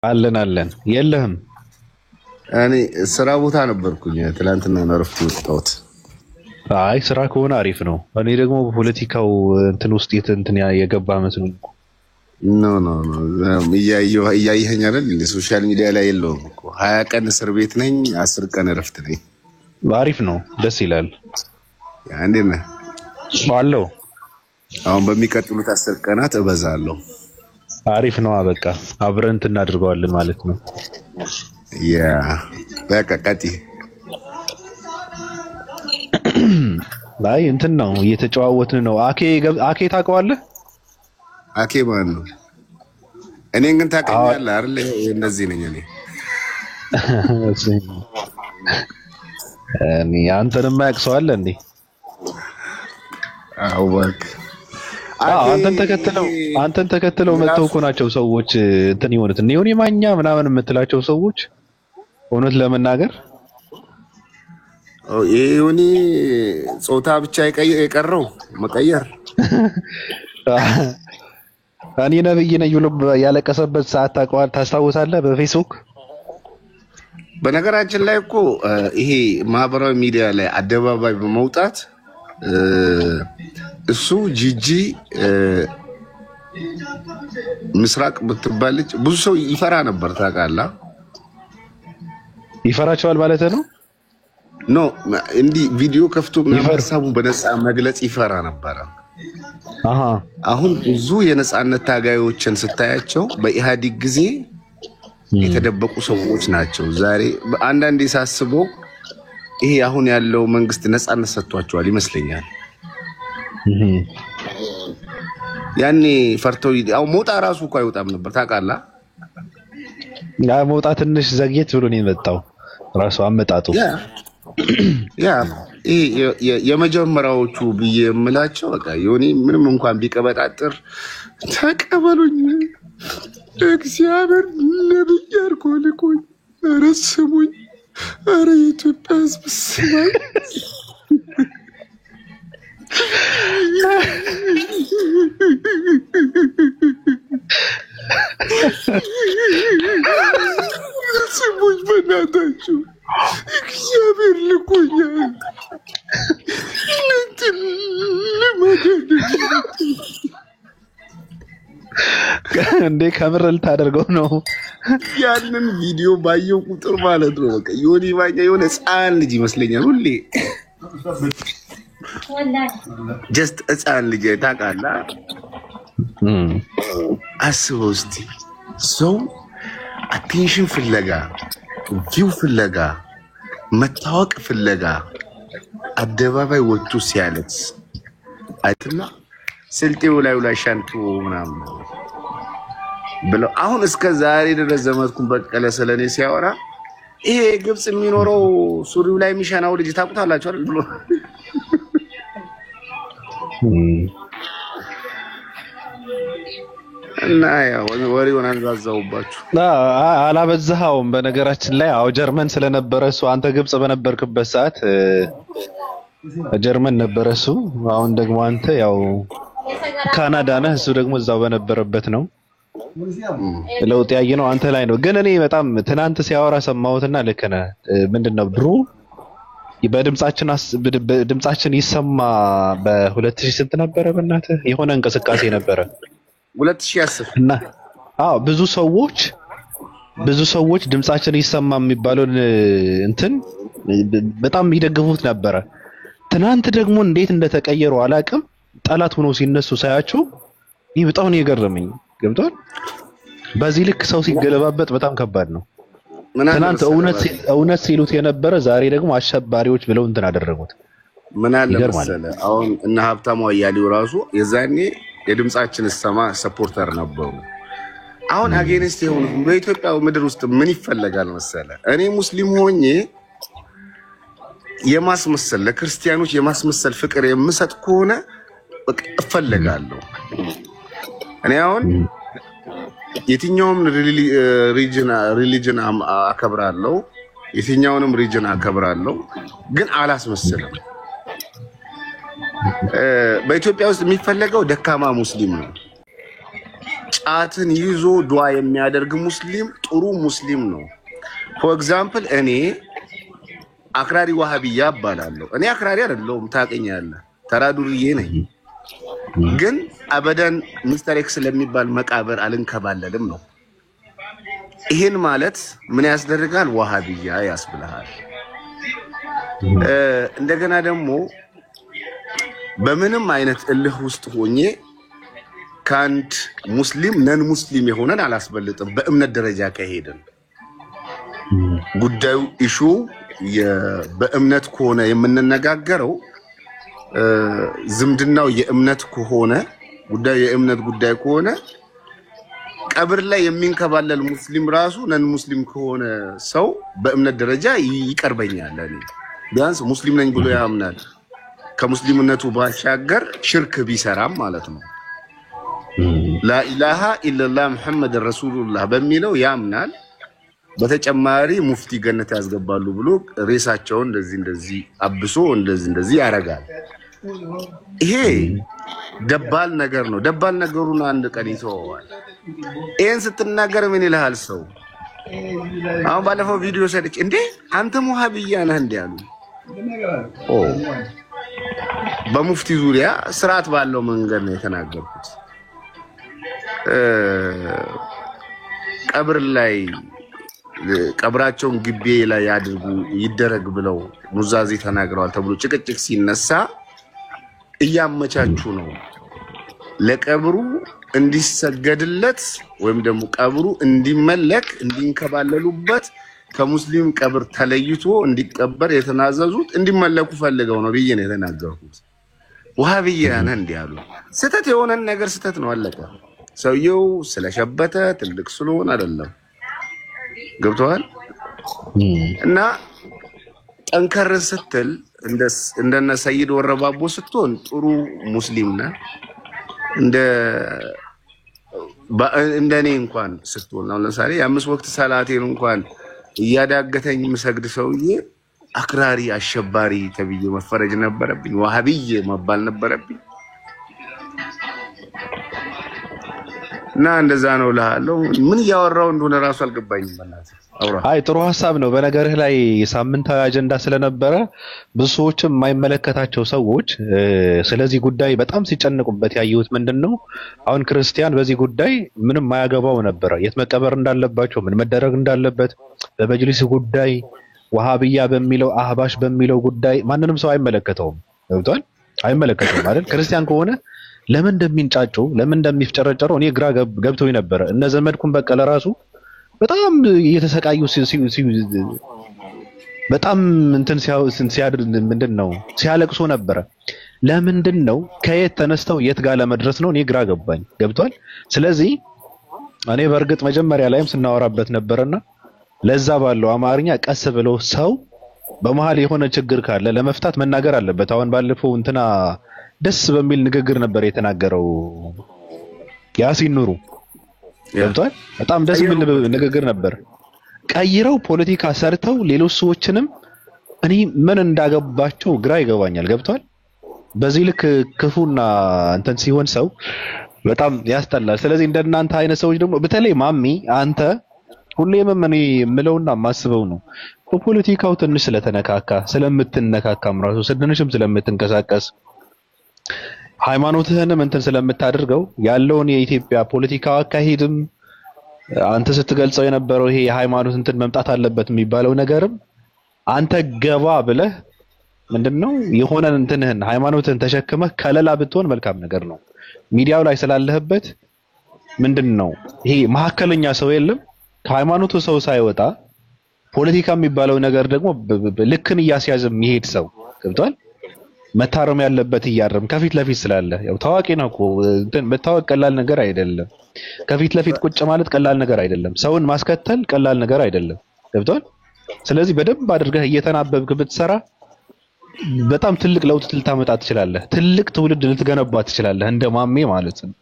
አለን የለህም። እኔ ስራ ቦታ ነበርኩኝ ትላንትና ነው ረፍት ወጣሁት። አይ ስራ ከሆነ አሪፍ ነው። እኔ ደግሞ ፖለቲካው እንትን ውስጥ እንትን የገባ መስሎኝ። ኖ እያየኸኝ አይደል? ሶሻል ሚዲያ ላይ የለውም እኮ 20 ቀን እስር ቤት ነኝ፣ 10 ቀን ረፍት ነኝ። አሪፍ ነው፣ ደስ ይላል። እንዴት ነህ? አለው አሁን በሚቀጥሉት 10 ቀናት እበዛለሁ። አሪፍ ነው። በቃ አብረን እናድርገዋለን ማለት ነው። ያ በቃ ቀጥይ። ላይ እንትን ነው እየተጨዋወትን ነው። አኬ ታውቀዋለህ? አኬ ማን ነው? እኔን ግን ታውቀኛለህ አይደል? እንደዚህ ነኝ እኔ። አንተንም የማያውቅ ሰው አለ እንዴ? አዎ እባክህ። አንተን ተከትለው መጥተው እኮ ናቸው ሰዎች እንትን ይሆኑት ነው የሆነ ማኛ ምናምን የምትላቸው ሰዎች እውነት ለመናገር ይሁኒ ጾታ ብቻ የቀረው መቀየር። እኔ ነብይ ነኝ ብሎ ያለቀሰበት ሰዓት ታስታውሳለህ? በፌስቡክ በነገራችን ላይ እኮ ይሄ ማህበራዊ ሚዲያ ላይ አደባባይ በመውጣት እሱ ጂጂ ምስራቅ ብትባልጭ ብዙ ሰው ይፈራ ነበር ታውቃለህ? ይፈራቸዋል ማለት ነው። ኖ እንዲህ ቪዲዮ ከፍቶ ምናምን ሀሳቡን በነፃ መግለጽ ይፈራ ነበር። አሁን ብዙ የነፃነት ታጋዮችን ስታያቸው በኢህአዴግ ጊዜ የተደበቁ ሰዎች ናቸው። ዛሬ አንዳንዴ ሳስበው ይሄ አሁን ያለው መንግስት ነፃነት ሰጥቷቸዋል ይመስለኛል። ያኔ ፈርተው ያው ሞጣ ራሱ እኮ አይወጣም ነበር ታውቃለህ? ያ ሞጣ ትንሽ ዘግየት ብሎ ነው የመጣው ራሱ አመጣጡ። ያ የመጀመሪያዎቹ ብዬ የምላቸው በቃ ዮኒ ምንም እንኳን ቢቀበጣጥር ተቀበሉኝ እግዚአብሔር ነብይ አድርጎ ልኮኝ፣ ኧረ ስሙኝ፣ ኧረ የኢትዮጵያ ሕዝብ ስማኝ። ስሙኝ በእናታችሁ እግዚአብሔር ልኮኛል እንትን ለማደድ እንዴ ከምር ልታደርገው ነው? ያንን ቪዲዮ ባየው ቁጥር ማለት ነው በቃ ዮኒ ማኛ የሆነ ሕፃን ልጅ ይመስለኛል ሁሌ ጀስት ሕፃን ልጅ ታውቃለህ? አስበው እስቲ ሰው አቴንሽን ፍለጋ፣ ቪው ፍለጋ፣ መታወቅ ፍለጋ አደባባይ ወጥቶ ሲያለቅስ አይተና ስልጤው ላይ ሻንቱ ምናምን ብለው አሁን እስከ ዛሬ ድረስ ዘመድኩን በቀለ ስለኔ ሲያወራ ይሄ ግብጽ የሚኖረው ሱሪው ላይ የሚሻናው ልጅ ታውቁታላችሁ አይደል ብሎ እና ያው ወሬውን አንዛዛውባችሁ አላበዛኸውም። በነገራችን ላይ አው ጀርመን ስለነበረ እሱ አንተ ግብጽ በነበርክበት ሰዓት ጀርመን ነበረ እሱ። አሁን ደግሞ አንተ ያው ካናዳ ነህ፣ እሱ ደግሞ እዛው በነበረበት ነው። ለውጥ ያየነው አንተ ላይ ነው። ግን እኔ በጣም ትናንት ሲያወራ ሰማሁትና ልክ ነህ። ምንድነው ድሮ በድምጻችን ይሰማ በ2000 ስንት ነበረ? በእናትህ የሆነ እንቅስቃሴ ነበረ 2010 እና ብዙ ሰዎች ድምጻችን ይሰማ የሚባለውን እንትን በጣም ይደግፉት ነበረ። ትናንት ደግሞ እንዴት እንደተቀየሩ አላውቅም። ጠላት ሆኖ ሲነሱ ሳያቸው ይህ በጣም ነው የገረመኝ። ገብቷል? በዚህ ልክ ሰው ሲገለባበጥ በጣም ከባድ ነው። ትናንት እውነት ሲሉት የነበረ ዛሬ ደግሞ አሸባሪዎች ብለው እንትን አደረጉት። ምን አለ መሰለህ አሁን እና ሀብታሙ አያሌው ራሱ የዛኔ የድምጻችን ሰማ ሰፖርተር ነበሩ። አሁን አጌንስት የሆኑ በኢትዮጵያ ምድር ውስጥ ምን ይፈለጋል መሰለህ? እኔ ሙስሊም ሆኜ የማስመሰል ለክርስቲያኖች የማስመሰል ፍቅር የምሰጥ ከሆነ እፈለጋለሁ። እኔ አሁን የትኛውም ሪሊጅን አከብራለሁ፣ የትኛውንም ሪጅን አከብራለሁ፣ ግን አላስመስልም። በኢትዮጵያ ውስጥ የሚፈለገው ደካማ ሙስሊም ነው። ጫትን ይዞ ዱዓ የሚያደርግ ሙስሊም ጥሩ ሙስሊም ነው። ፎር ኤግዛምፕል እኔ አክራሪ ዋሃቢያ እባላለሁ። እኔ አክራሪ አይደለሁም፣ ታውቀኛለህ፣ ተራ ዱርዬ ነኝ። ግን አበደን ሚስተር ኤክስ ለሚባል መቃብር አልንከባለልም ነው። ይሄን ማለት ምን ያስደርጋል? ዋሃቢያ ያስብልሃል። እንደገና ደግሞ በምንም አይነት እልህ ውስጥ ሆኜ ከአንድ ሙስሊም ነን ሙስሊም የሆነን አላስበልጥም። በእምነት ደረጃ ከሄድን ጉዳዩ ኢሹ በእምነት ከሆነ የምንነጋገረው ዝምድናው የእምነት ከሆነ ጉዳዩ የእምነት ጉዳይ ከሆነ ቀብር ላይ የሚንከባለል ሙስሊም ራሱ ነን ሙስሊም ከሆነ ሰው በእምነት ደረጃ ይቀርበኛል። እኔ ቢያንስ ሙስሊም ነኝ ብሎ ያምናል። ከሙስሊምነቱ ባሻገር ሽርክ ቢሰራም ማለት ነው። ላኢላሃ ኢላላህ ሙሐመድ ረሱሉላህ በሚለው ያምናል። በተጨማሪ ሙፍቲ ገነት ያስገባሉ ብሎ ሬሳቸውን እንደዚህ አብሶ እንደዚህ ያረጋል። ይሄ ደባል ነገር ነው። ደባል ነገሩን አንድ ቀን ይተወዋል። ይሄን ስትናገር ምን ይልሃል ሰው? አሁን ባለፈው ቪዲዮ ሰጥቼ እንዴ አንተ ሙሃቢያ ነህ እንዴ አሉ። በሙፍቲ ዙሪያ ስርዓት ባለው መንገድ ነው የተናገርኩት። ቀብር ላይ ቀብራቸውን ግቤ ላይ ያድርጉ ይደረግ ብለው ኑዛዜ ተናግረዋል ተብሎ ጭቅጭቅ ሲነሳ እያመቻቹ ነው ለቀብሩ እንዲሰገድለት ወይም ደግሞ ቀብሩ እንዲመለክ እንዲንከባለሉበት ከሙስሊም ቀብር ተለይቶ እንዲቀበር የተናዘዙት እንዲመለኩ ፈልገው ነው ብዬ ነው የተናገርኩት። ወሃቢያ ነህ እንዲህ አሉ። ስተት የሆነን ነገር ስተት ነው፣ አለቀ። ሰውየው ስለሸበተ ትልቅ ስለሆነ አይደለም። ገብቶሃል? እና ጠንከር ስትል እንደነ ሰይድ ወረባቦ ስትሆን ጥሩ ሙስሊም ነህ። እንደኔ እንኳን ስትሆን ነው ለምሳሌ የአምስት ወቅት ሰላቴን እንኳን እያዳገተኝ ምሰግድ ሰውዬ አክራሪ አሸባሪ ተብዬ መፈረጅ ነበረብኝ። ዋሃቢዬ መባል ነበረብኝ። እና እንደዛ ነው እልሃለሁ። ምን እያወራው እንደሆነ ራሱ አልገባኝም። በእናትህ አውራ። አይ ጥሩ ሀሳብ ነው። በነገርህ ላይ ሳምንታዊ አጀንዳ ስለነበረ ብዙ ሰዎችም የማይመለከታቸው ሰዎች ስለዚህ ጉዳይ በጣም ሲጨንቁበት ያየሁት ምንድነው፣ አሁን ክርስቲያን በዚህ ጉዳይ ምንም ማያገባው ነበረ። የት መቀበር እንዳለባቸው፣ ምን መደረግ እንዳለበት በመጅሊስ ጉዳይ ወሃቢያ በሚለው አህባሽ በሚለው ጉዳይ ማንንም ሰው አይመለከተውም። ገብቷል? አይመለከተውም አይደል? ክርስቲያን ከሆነ ለምን እንደሚንጫጩ ለምን እንደሚፍጨረጨሩ እኔ ግራ ገብቶኝ ነበረ። እነ ዘመድኩን በቀለ ራሱ በጣም እየተሰቃዩ በጣም እንትን ሲያድር ምንድነው ሲያለቅሱ ነበረ። ለምንድነው ከየት ተነስተው የት ጋር ለመድረስ ነው? እኔ ግራ ገባኝ። ገብቷል? ስለዚህ እኔ በእርግጥ መጀመሪያ ላይም ስናወራበት ነበርና ለዛ ባለው አማርኛ ቀስ ብለው ሰው በመሃል የሆነ ችግር ካለ ለመፍታት መናገር አለበት። አሁን ባለፈው እንትና ደስ በሚል ንግግር ነበር የተናገረው ያሲን ኑሩ። ገብቷል? በጣም ደስ የሚል ንግግር ነበር። ቀይረው ፖለቲካ ሰርተው ሌሎች ሰዎችንም እኔ ምን እንዳገባቸው ግራ ይገባኛል። ገብቷል? በዚህ ልክ ክፉና እንትን ሲሆን ሰው በጣም ያስጠላል። ስለዚህ እንደናንተ አይነት ሰዎች ደግሞ በተለይ ማሚ አንተ ሁሌም እኔ የምለውና ማስበው ነው በፖለቲካው ትንሽ ስለተነካካ ስለምትነካካም ራሱ ትንሽም ስለምትንቀሳቀስ ሃይማኖትህንም እንትን ስለምታደርገው ያለውን የኢትዮጵያ ፖለቲካው አካሄድም አንተ ስትገልጸው የነበረው ይሄ የሃይማኖት እንትን መምጣት አለበት የሚባለው ነገርም አንተ ገባ ብለህ ምንድነው የሆነ እንትንህን ሃይማኖትህን ተሸክመህ ከለላ ብትሆን መልካም ነገር ነው። ሚዲያው ላይ ስላለህበት ምንድነው ይሄ መሐከለኛ ሰው የለም ከሃይማኖቱ ሰው ሳይወጣ ፖለቲካ የሚባለው ነገር ደግሞ ልክን እያስያዘ የሚሄድ ሰው ገብቷል። መታረም ያለበት እያረም ከፊት ለፊት ስላለ ያው ታዋቂ ነው እኮ እንትን መታወቅ ቀላል ነገር አይደለም። ከፊት ለፊት ቁጭ ማለት ቀላል ነገር አይደለም። ሰውን ማስከተል ቀላል ነገር አይደለም። ገብቷል? ስለዚህ በደንብ አድርገህ እየተናበብክ ብትሰራ በጣም ትልቅ ለውጥ ልታመጣ ትችላለህ። ትልቅ ትውልድ ልትገነባ ትችላለህ። እንደ ማሜ ማለት ነው።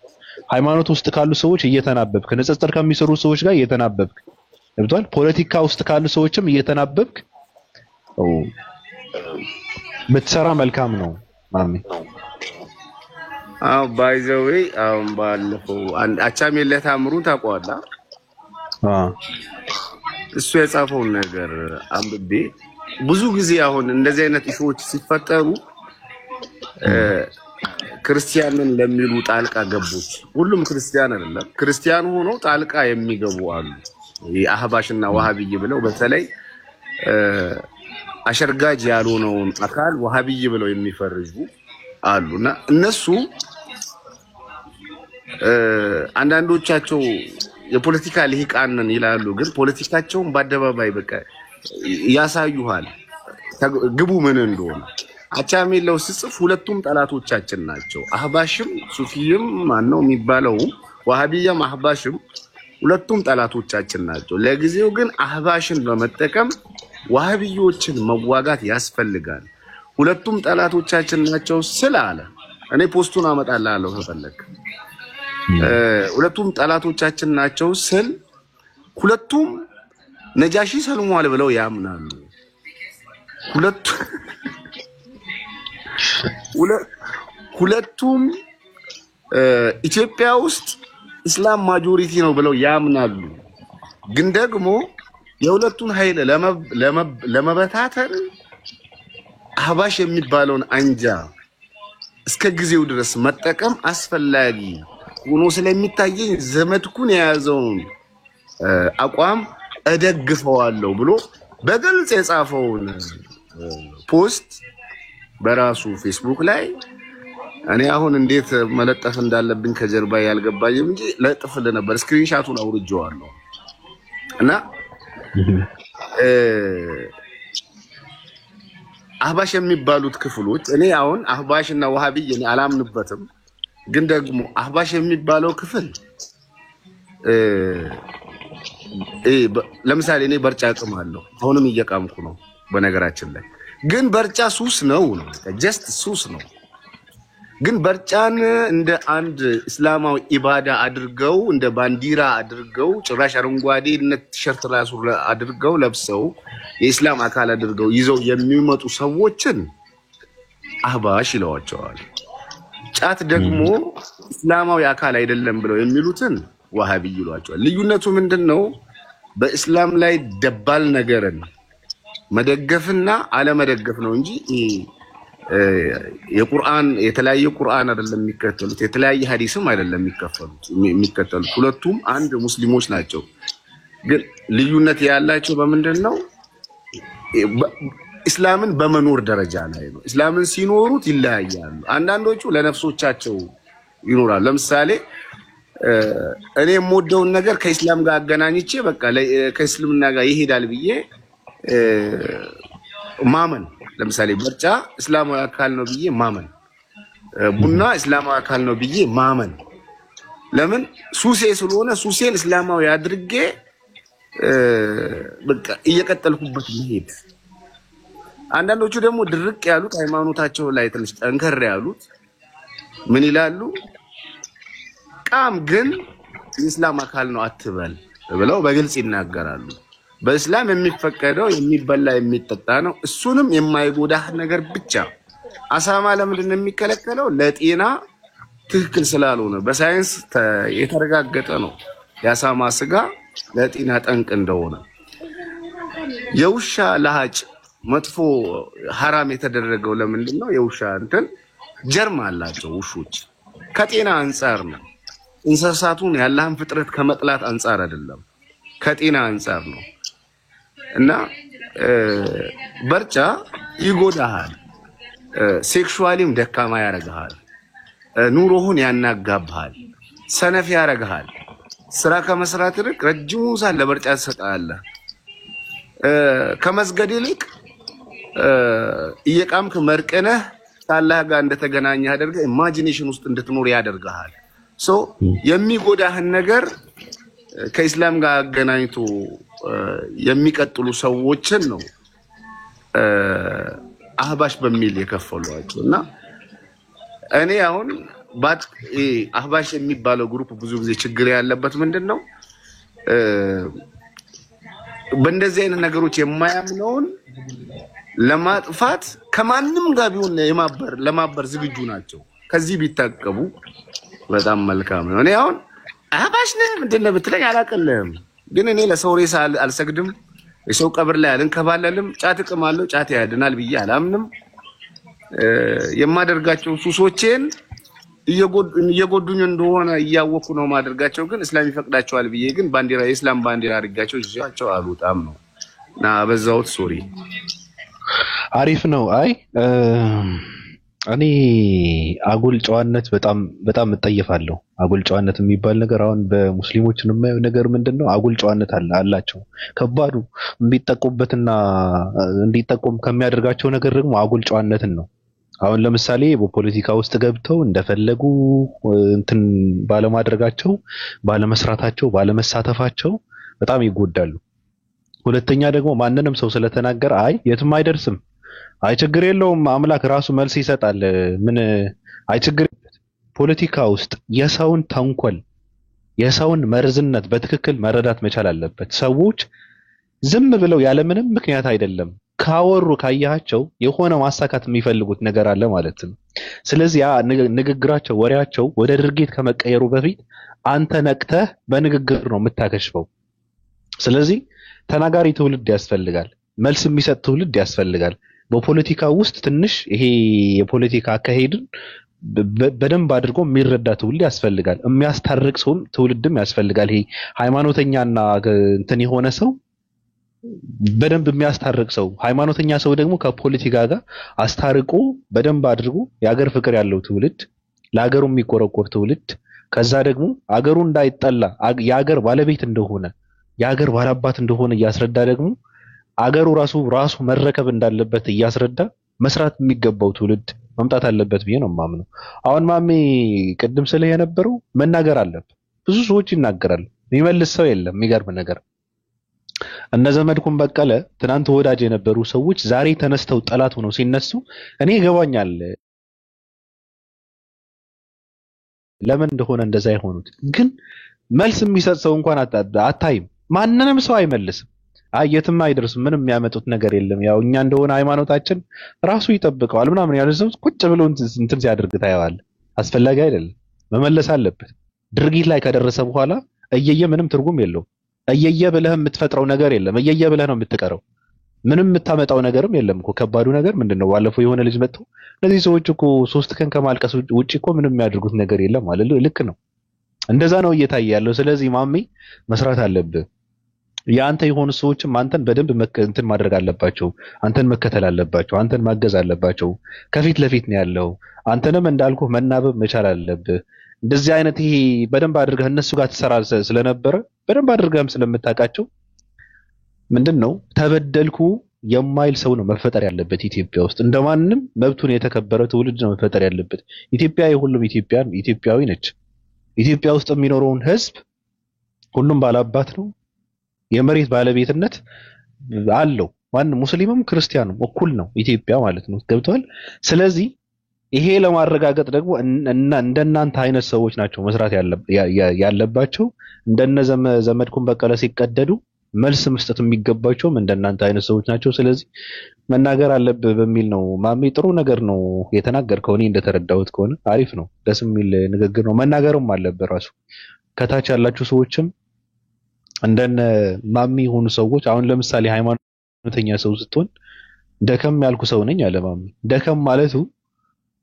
ሃይማኖት ውስጥ ካሉ ሰዎች እየተናበብክ ንጽጽር ከሚሰሩ ሰዎች ጋር እየተናበብክ ገብቷል? ፖለቲካ ውስጥ ካሉ ሰዎችም እየተናበብክ ብትሰራ መልካም ነው ማሜ። ባይዘዌ አሁን ባለፈው አንድ አቻሜለህ ታምሩ ታውቀዋለህ? እሱ የጻፈውን ነገር አንብቤ ብዙ ጊዜ አሁን እንደዚህ አይነት ኢሹዎች ሲፈጠሩ ክርስቲያንን ለሚሉ ጣልቃ ገቦች፣ ሁሉም ክርስቲያን አይደለም፣ ክርስቲያን ሆኖ ጣልቃ የሚገቡ አሉ። የአህባሽና ዋሃብይ ብለው በተለይ አሸርጋጅ ያልሆነውን አካል ዋሃብይ ብለው የሚፈርጁ አሉና እነሱ አንዳንዶቻቸው የፖለቲካ ልሂቃንን ይላሉ፣ ግን ፖለቲካቸውን በአደባባይ በቃ ያሳዩሃል ግቡ ምን እንደሆነ። አቻሜለው ሲጽፍ ሁለቱም ጠላቶቻችን ናቸው። አህባሽም ሱፊይም ማነው የሚባለው ዋሃብያም አህባሽም ሁለቱም ጠላቶቻችን ናቸው። ለጊዜው ግን አህባሽን በመጠቀም ዋሃብዮችን መዋጋት ያስፈልጋል። ሁለቱም ጠላቶቻችን ናቸው ስላለ እኔ ፖስቱን አመጣልሃለሁ ከፈለክ። ሁለቱም ጠላቶቻችን ናቸው ስል ሁለቱም ነጃሺ ሰልሟል ብለው ያምናሉ። ሁለቱም ኢትዮጵያ ውስጥ እስላም ማጆሪቲ ነው ብለው ያምናሉ። ግን ደግሞ የሁለቱን ኃይል ለመበታተን አህባሽ የሚባለውን አንጃ እስከ ጊዜው ድረስ መጠቀም አስፈላጊ ሆኖ ስለሚታየኝ ዘመድኩን የያዘውን አቋም እደግፈዋለሁ ብሎ በግልጽ የጻፈውን ፖስት በራሱ ፌስቡክ ላይ እኔ አሁን እንዴት መለጠፍ እንዳለብኝ ከጀርባ ያልገባኝም እንጂ ለጥፍልህ ነበር። ስክሪንሻቱን አውርጄዋለሁ እና አህባሽ የሚባሉት ክፍሎች እኔ አሁን አህባሽና ዋሃብይ እኔ አላምንበትም። ግን ደግሞ አህባሽ የሚባለው ክፍል ለምሳሌ እኔ በርጫ አቅማለሁ፣ አሁንም እየቃምኩ ነው። በነገራችን ላይ ግን በርጫ ሱስ ነው ጀስት ሱስ ነው። ግን በርጫን እንደ አንድ እስላማዊ ኢባዳ አድርገው እንደ ባንዲራ አድርገው ጭራሽ አረንጓዴነት ቲሸርት ራሱ አድርገው ለብሰው የእስላም አካል አድርገው ይዘው የሚመጡ ሰዎችን አህባሽ ይለዋቸዋል። ጫት ደግሞ እስላማዊ አካል አይደለም ብለው የሚሉትን ዋሃብይ ይሏቸዋል። ልዩነቱ ምንድነው? በእስላም ላይ ደባል ነገርን መደገፍና አለመደገፍ ነው እንጂ የቁርአን የተለያየ ቁርአን አይደለም የሚከተሉት፣ የተለያየ ሐዲስም አይደለም የሚከተሉት። ሁለቱም አንድ ሙስሊሞች ናቸው። ግን ልዩነት ያላቸው በምንድነው? እስላምን በመኖር ደረጃ ላይ ነው። እስላምን ሲኖሩት ይለያያሉ። አንዳንዶቹ ለነፍሶቻቸው ይኖራሉ። ለምሳሌ እኔ የምወደውን ነገር ከእስላም ጋር አገናኝቼ በቃ ከእስልምና ጋር ይሄዳል ብዬ ማመን። ለምሳሌ በርጫ እስላማዊ አካል ነው ብዬ ማመን፣ ቡና እስላማዊ አካል ነው ብዬ ማመን። ለምን? ሱሴ ስለሆነ ሱሴን እስላማዊ አድርጌ በቃ እየቀጠልኩበት መሄድ። አንዳንዶቹ ደግሞ ድርቅ ያሉት ሃይማኖታቸው ላይ ትንሽ ጠንከር ያሉት ምን ይላሉ? ቃም ግን የእስላም አካል ነው አትበል ብለው በግልጽ ይናገራሉ። በእስላም የሚፈቀደው የሚበላ የሚጠጣ ነው፣ እሱንም የማይጎዳህ ነገር ብቻ። አሳማ ለምንድን ነው የሚከለከለው? ለጤና ትክክል ስላልሆነ በሳይንስ የተረጋገጠ ነው የአሳማ ስጋ ለጤና ጠንቅ እንደሆነ። የውሻ ለሃጭ መጥፎ ሐራም የተደረገው ለምንድን ነው? የውሻ እንትን ጀርም አላቸው ውሾች። ከጤና አንጻር ነው። እንስሳቱን ያለህን ፍጥረት ከመጥላት አንጻር አይደለም፣ ከጤና አንጻር ነው። እና በርጫ ይጎዳሃል፣ ሴክሹዋሊም ደካማ ያረጋሃል፣ ኑሮህን ያናጋብሃል፣ ሰነፍ ያረጋሃል። ስራ ከመስራት ይልቅ ረጅሙ ሰዓት ለበርጫ ትሰጣለህ። ከመስገድ ይልቅ እየቃምክ መርቀነህ ከአላህ ጋር እንደተገናኘ አድርገህ ኢማጂኔሽን ውስጥ እንድትኖር ያደርጋል። ሶ የሚጎዳህን ነገር ከእስላም ጋር አገናኝቶ የሚቀጥሉ ሰዎችን ነው አህባሽ በሚል የከፈሏቸው። እና እኔ አሁን አህባሽ የሚባለው ግሩፕ ብዙ ጊዜ ችግር ያለበት ምንድነው? በእንደዚህ አይነት ነገሮች የማያምነውን ለማጥፋት ከማንም ጋር ቢሆን ለማበር ዝግጁ ናቸው። ከዚህ ቢታቀቡ በጣም መልካም ነው። እኔ አሁን አህባሽ ነህ ምንድን ነህ ብትለኝ አላቀልህም፣ ግን እኔ ለሰው ሬሳ አልሰግድም፣ የሰው ቀብር ላይ አልንከባለልም። ጫት እቅማለሁ፣ ጫት ያድናል ብዬ አላምንም። የማደርጋቸው ሱሶቼን እየጎዱኝ እንደሆነ እያወኩ ነው ማደርጋቸው፣ ግን እስላም ይፈቅዳቸዋል ብዬ ግን ባንዲራ የእስላም ባንዲራ አድርጋቸው ይዟቸው አልወጣም ነው እና በዛውት ሶሪ። አሪፍ ነው። አይ እኔ አጉል ጨዋነት በጣም በጣም እጠየፋለሁ። አጉል ጨዋነት የሚባል ነገር አሁን በሙስሊሞች የማየው ነገር ምንድነው? አጉል ጨዋነት አላቸው። ከባዱ የሚጠቁበትና እንዲጠቁም ከሚያደርጋቸው ነገር ደግሞ አጉል ጨዋነትን ነው። አሁን ለምሳሌ በፖለቲካ ውስጥ ገብተው እንደፈለጉ እንትን ባለማድረጋቸው፣ ባለመስራታቸው፣ ባለመሳተፋቸው በጣም ይጎዳሉ። ሁለተኛ ደግሞ ማንንም ሰው ስለተናገረ አይ የትም አይደርስም፣ አይ ችግር የለውም አምላክ ራሱ መልስ ይሰጣል፣ ምን አይ ችግር። ፖለቲካ ውስጥ የሰውን ተንኮል የሰውን መርዝነት በትክክል መረዳት መቻል አለበት። ሰዎች ዝም ብለው ያለምንም ምክንያት አይደለም ካወሩ ካያቸው የሆነ ማሳካት የሚፈልጉት ነገር አለ ማለት ነው። ስለዚህ ያ ንግግራቸው ወሬያቸው ወደ ድርጊት ከመቀየሩ በፊት አንተ ነቅተህ በንግግር ነው የምታከሽፈው። ስለዚህ ተናጋሪ ትውልድ ያስፈልጋል፣ መልስ የሚሰጥ ትውልድ ያስፈልጋል። በፖለቲካ ውስጥ ትንሽ ይሄ የፖለቲካ አካሄድን በደንብ አድርጎ የሚረዳ ትውልድ ያስፈልጋል። የሚያስታርቅ ሰው ትውልድም ያስፈልጋል። ይሄ ሃይማኖተኛና እንትን የሆነ ሰው በደንብ የሚያስታርቅ ሰው፣ ሃይማኖተኛ ሰው ደግሞ ከፖለቲካ ጋር አስታርቆ በደንብ አድርጎ የሀገር ፍቅር ያለው ትውልድ፣ ለሀገሩ የሚቆረቆር ትውልድ፣ ከዛ ደግሞ አገሩ እንዳይጠላ የሀገር ባለቤት እንደሆነ የሀገር ባላባት እንደሆነ እያስረዳ ደግሞ አገሩ ራሱ መረከብ እንዳለበት እያስረዳ መስራት የሚገባው ትውልድ መምጣት አለበት ብዬ ነው የማምነው። አሁን ማሜ ቅድም ስለ የነበረው መናገር አለበት። ብዙ ሰዎች ይናገራሉ፣ የሚመልስ ሰው የለም። የሚገርም ነገር እነ ዘመድኩን በቀለ ትናንት ወዳጅ የነበሩ ሰዎች ዛሬ ተነስተው ጠላት ሆነው ሲነሱ እኔ ይገባኛል ለምን እንደሆነ እንደዛ የሆኑት። ግን መልስ የሚሰጥ ሰው እንኳን አታይም። ማንንም ሰው አይመልስም። የትም አይደርስም፣ ምንም የሚያመጡት ነገር የለም። ያው እኛ እንደሆነ ሃይማኖታችን ራሱ ይጠብቀዋል ምናምን ያለ ሰው ቁጭ ብሎ እንትን ሲያደርግ ታየዋለህ። አስፈላጊ አይደለም፣ መመለስ አለበት። ድርጊት ላይ ከደረሰ በኋላ እየየ ምንም ትርጉም የለውም። እየየ ብለህ የምትፈጥረው ነገር የለም። እየየ ብለህ ነው የምትቀረው። ምንም የምታመጣው ነገርም የለም እኮ። ከባዱ ነገር ምንድነው? ባለፈው የሆነ ልጅ መጥቶ እነዚህ ሰዎች እኮ 3 ቀን ከማልቀስ ውጪ እኮ ምንም የሚያደርጉት ነገር የለም ማለት ልክ ነው። እንደዛ ነው እየታየ ያለው። ስለዚህ ማሜ መስራት አለብህ። የአንተ የሆኑ ሰዎችም አንተን በደንብ እንትን ማድረግ አለባቸው። አንተን መከተል አለባቸው። አንተን ማገዝ አለባቸው። ከፊት ለፊት ነው ያለው። አንተንም እንዳልኩ መናበብ መቻል አለብህ። እንደዚህ አይነት ይሄ በደንብ አድርገህ እነሱ ጋር ትሰራ ስለነበረ በደንብ አድርገህም ስለምታውቃቸው ምንድነው ተበደልኩ የማይል ሰው ነው መፈጠር ያለበት ኢትዮጵያ ውስጥ። እንደማንም መብቱን የተከበረ ትውልድ ነው መፈጠር ያለበት። ኢትዮጵያ የሁሉም ኢትዮጵያዊ ነች። ኢትዮጵያ ውስጥ የሚኖረውን ህዝብ ሁሉም ባላባት ነው። የመሬት ባለቤትነት አለው። ማንም ሙስሊምም ክርስቲያንም እኩል ነው ኢትዮጵያ ማለት ነው። ገብቷል? ስለዚህ ይሄ ለማረጋገጥ ደግሞ እንደናንተ አይነት ሰዎች ናቸው መስራት ያለባቸው። እንደነ ዘመድኩን በቀለ ሲቀደዱ መልስ መስጠት የሚገባቸውም እንደናንተ አይነት ሰዎች ናቸው። ስለዚህ መናገር አለብህ በሚል ነው። ማሜ ጥሩ ነገር ነው የተናገርከው። እኔ እንደተረዳሁት ከሆነ አሪፍ ነው፣ ደስ የሚል ንግግር ነው። መናገርም አለብህ ራሱ። ከታች ያላችሁ ሰዎችም እንደነ ማሚ የሆኑ ሰዎች አሁን ለምሳሌ ሃይማኖተኛ ሰው ስትሆን ደከም ያልኩ ሰው ነኝ አለ ማሚ። ደከም ማለቱ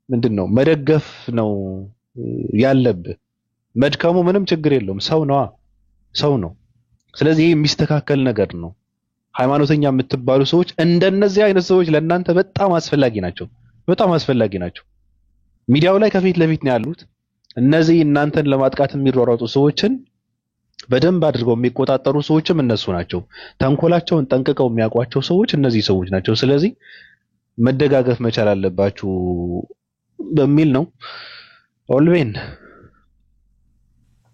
ምንድነው? መደገፍ ነው ያለብህ። መድከሙ ምንም ችግር የለውም። ሰው ነው። ስለዚህ ይሄ የሚስተካከል ነገር ነው። ሃይማኖተኛ የምትባሉ ሰዎች እንደነዚህ አይነት ሰዎች ለእናንተ በጣም አስፈላጊ ናቸው። ሚዲያው ላይ ከፊት ለፊት ነው ያሉት። እነዚህ እናንተን ለማጥቃት የሚሯሯጡ ሰዎችን በደንብ አድርገው የሚቆጣጠሩ ሰዎችም እነሱ ናቸው። ተንኮላቸውን ጠንቅቀው የሚያውቋቸው ሰዎች እነዚህ ሰዎች ናቸው። ስለዚህ መደጋገፍ መቻል አለባችሁ በሚል ነው። ኦልቤን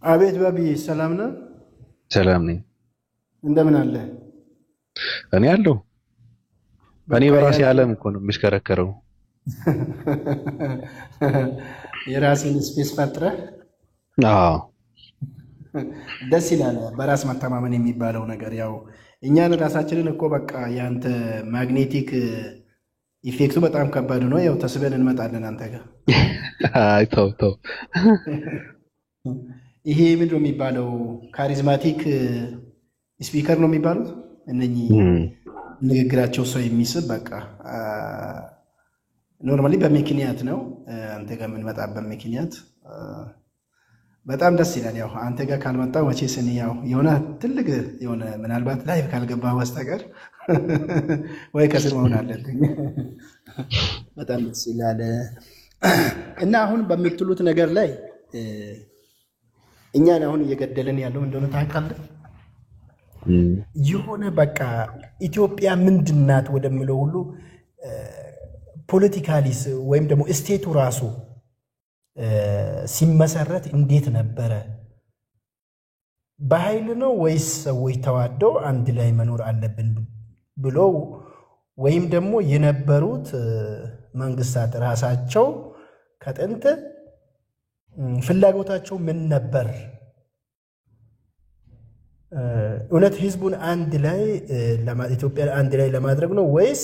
አቤት ባቢ፣ ሰላም ነህ? ሰላም ነኝ። እንደምን አለ? እኔ አለሁ። እኔ በራሴ ዓለም እኮ ነው የምሽከረከረው። የራስን ስፔስ ፈጥረህ? አዎ፣ ደስ ይላል። በራስ መተማመን የሚባለው ነገር ያው እኛን ራሳችንን እኮ በቃ ያንተ ማግኔቲክ ኢፌክቱ በጣም ከባድ ነው። ያው ተስበን እንመጣለን አንተ ጋር። አይ ተው ተው። ይሄ ምንድን ነው የሚባለው? ካሪዝማቲክ ስፒከር ነው የሚባሉት እነኚህ ንግግራቸው ሰው የሚስብ በቃ ኖርማሊ በምክንያት ነው አንተ ጋር የምንመጣበት ምክንያት በጣም ደስ ይላል። ያው አንተ ጋር ካልመጣው መቼስ እኔ ያው የሆነ ትልቅ የሆነ ምናልባት ላይቭ ካልገባ በስተቀር ወይ ከስር መሆን አለብኝ። በጣም ደስ ይላል። እና አሁን በምትሉት ነገር ላይ እኛን አሁን እየገደለን ያለው እንደሆነ ታውቃለህ። የሆነ በቃ ኢትዮጵያ ምንድናት ወደምለው ሁሉ ፖለቲካሊስ ወይም ደግሞ ስቴቱ ራሱ ሲመሰረት እንዴት ነበረ? በኃይል ነው ወይስ ሰዎች ተዋደው አንድ ላይ መኖር አለብን ብሎ ወይም ደግሞ የነበሩት መንግስታት ራሳቸው ከጥንት ፍላጎታቸው ምን ነበር? እውነት ህዝቡን አንድ ላይ ኢትዮጵያ አንድ ላይ ለማድረግ ነው ወይስ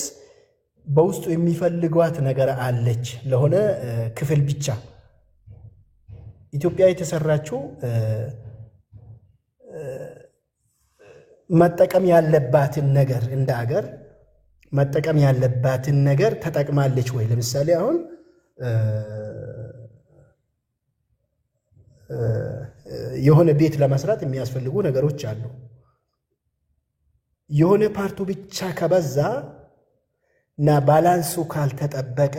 በውስጡ የሚፈልጓት ነገር አለች ለሆነ ክፍል ብቻ? ኢትዮጵያ የተሰራችው መጠቀም ያለባትን ነገር እንደ ሀገር መጠቀም ያለባትን ነገር ተጠቅማለች ወይ? ለምሳሌ አሁን የሆነ ቤት ለመስራት የሚያስፈልጉ ነገሮች አሉ። የሆነ ፓርቱ ብቻ ከበዛ እና ባላንሱ ካልተጠበቀ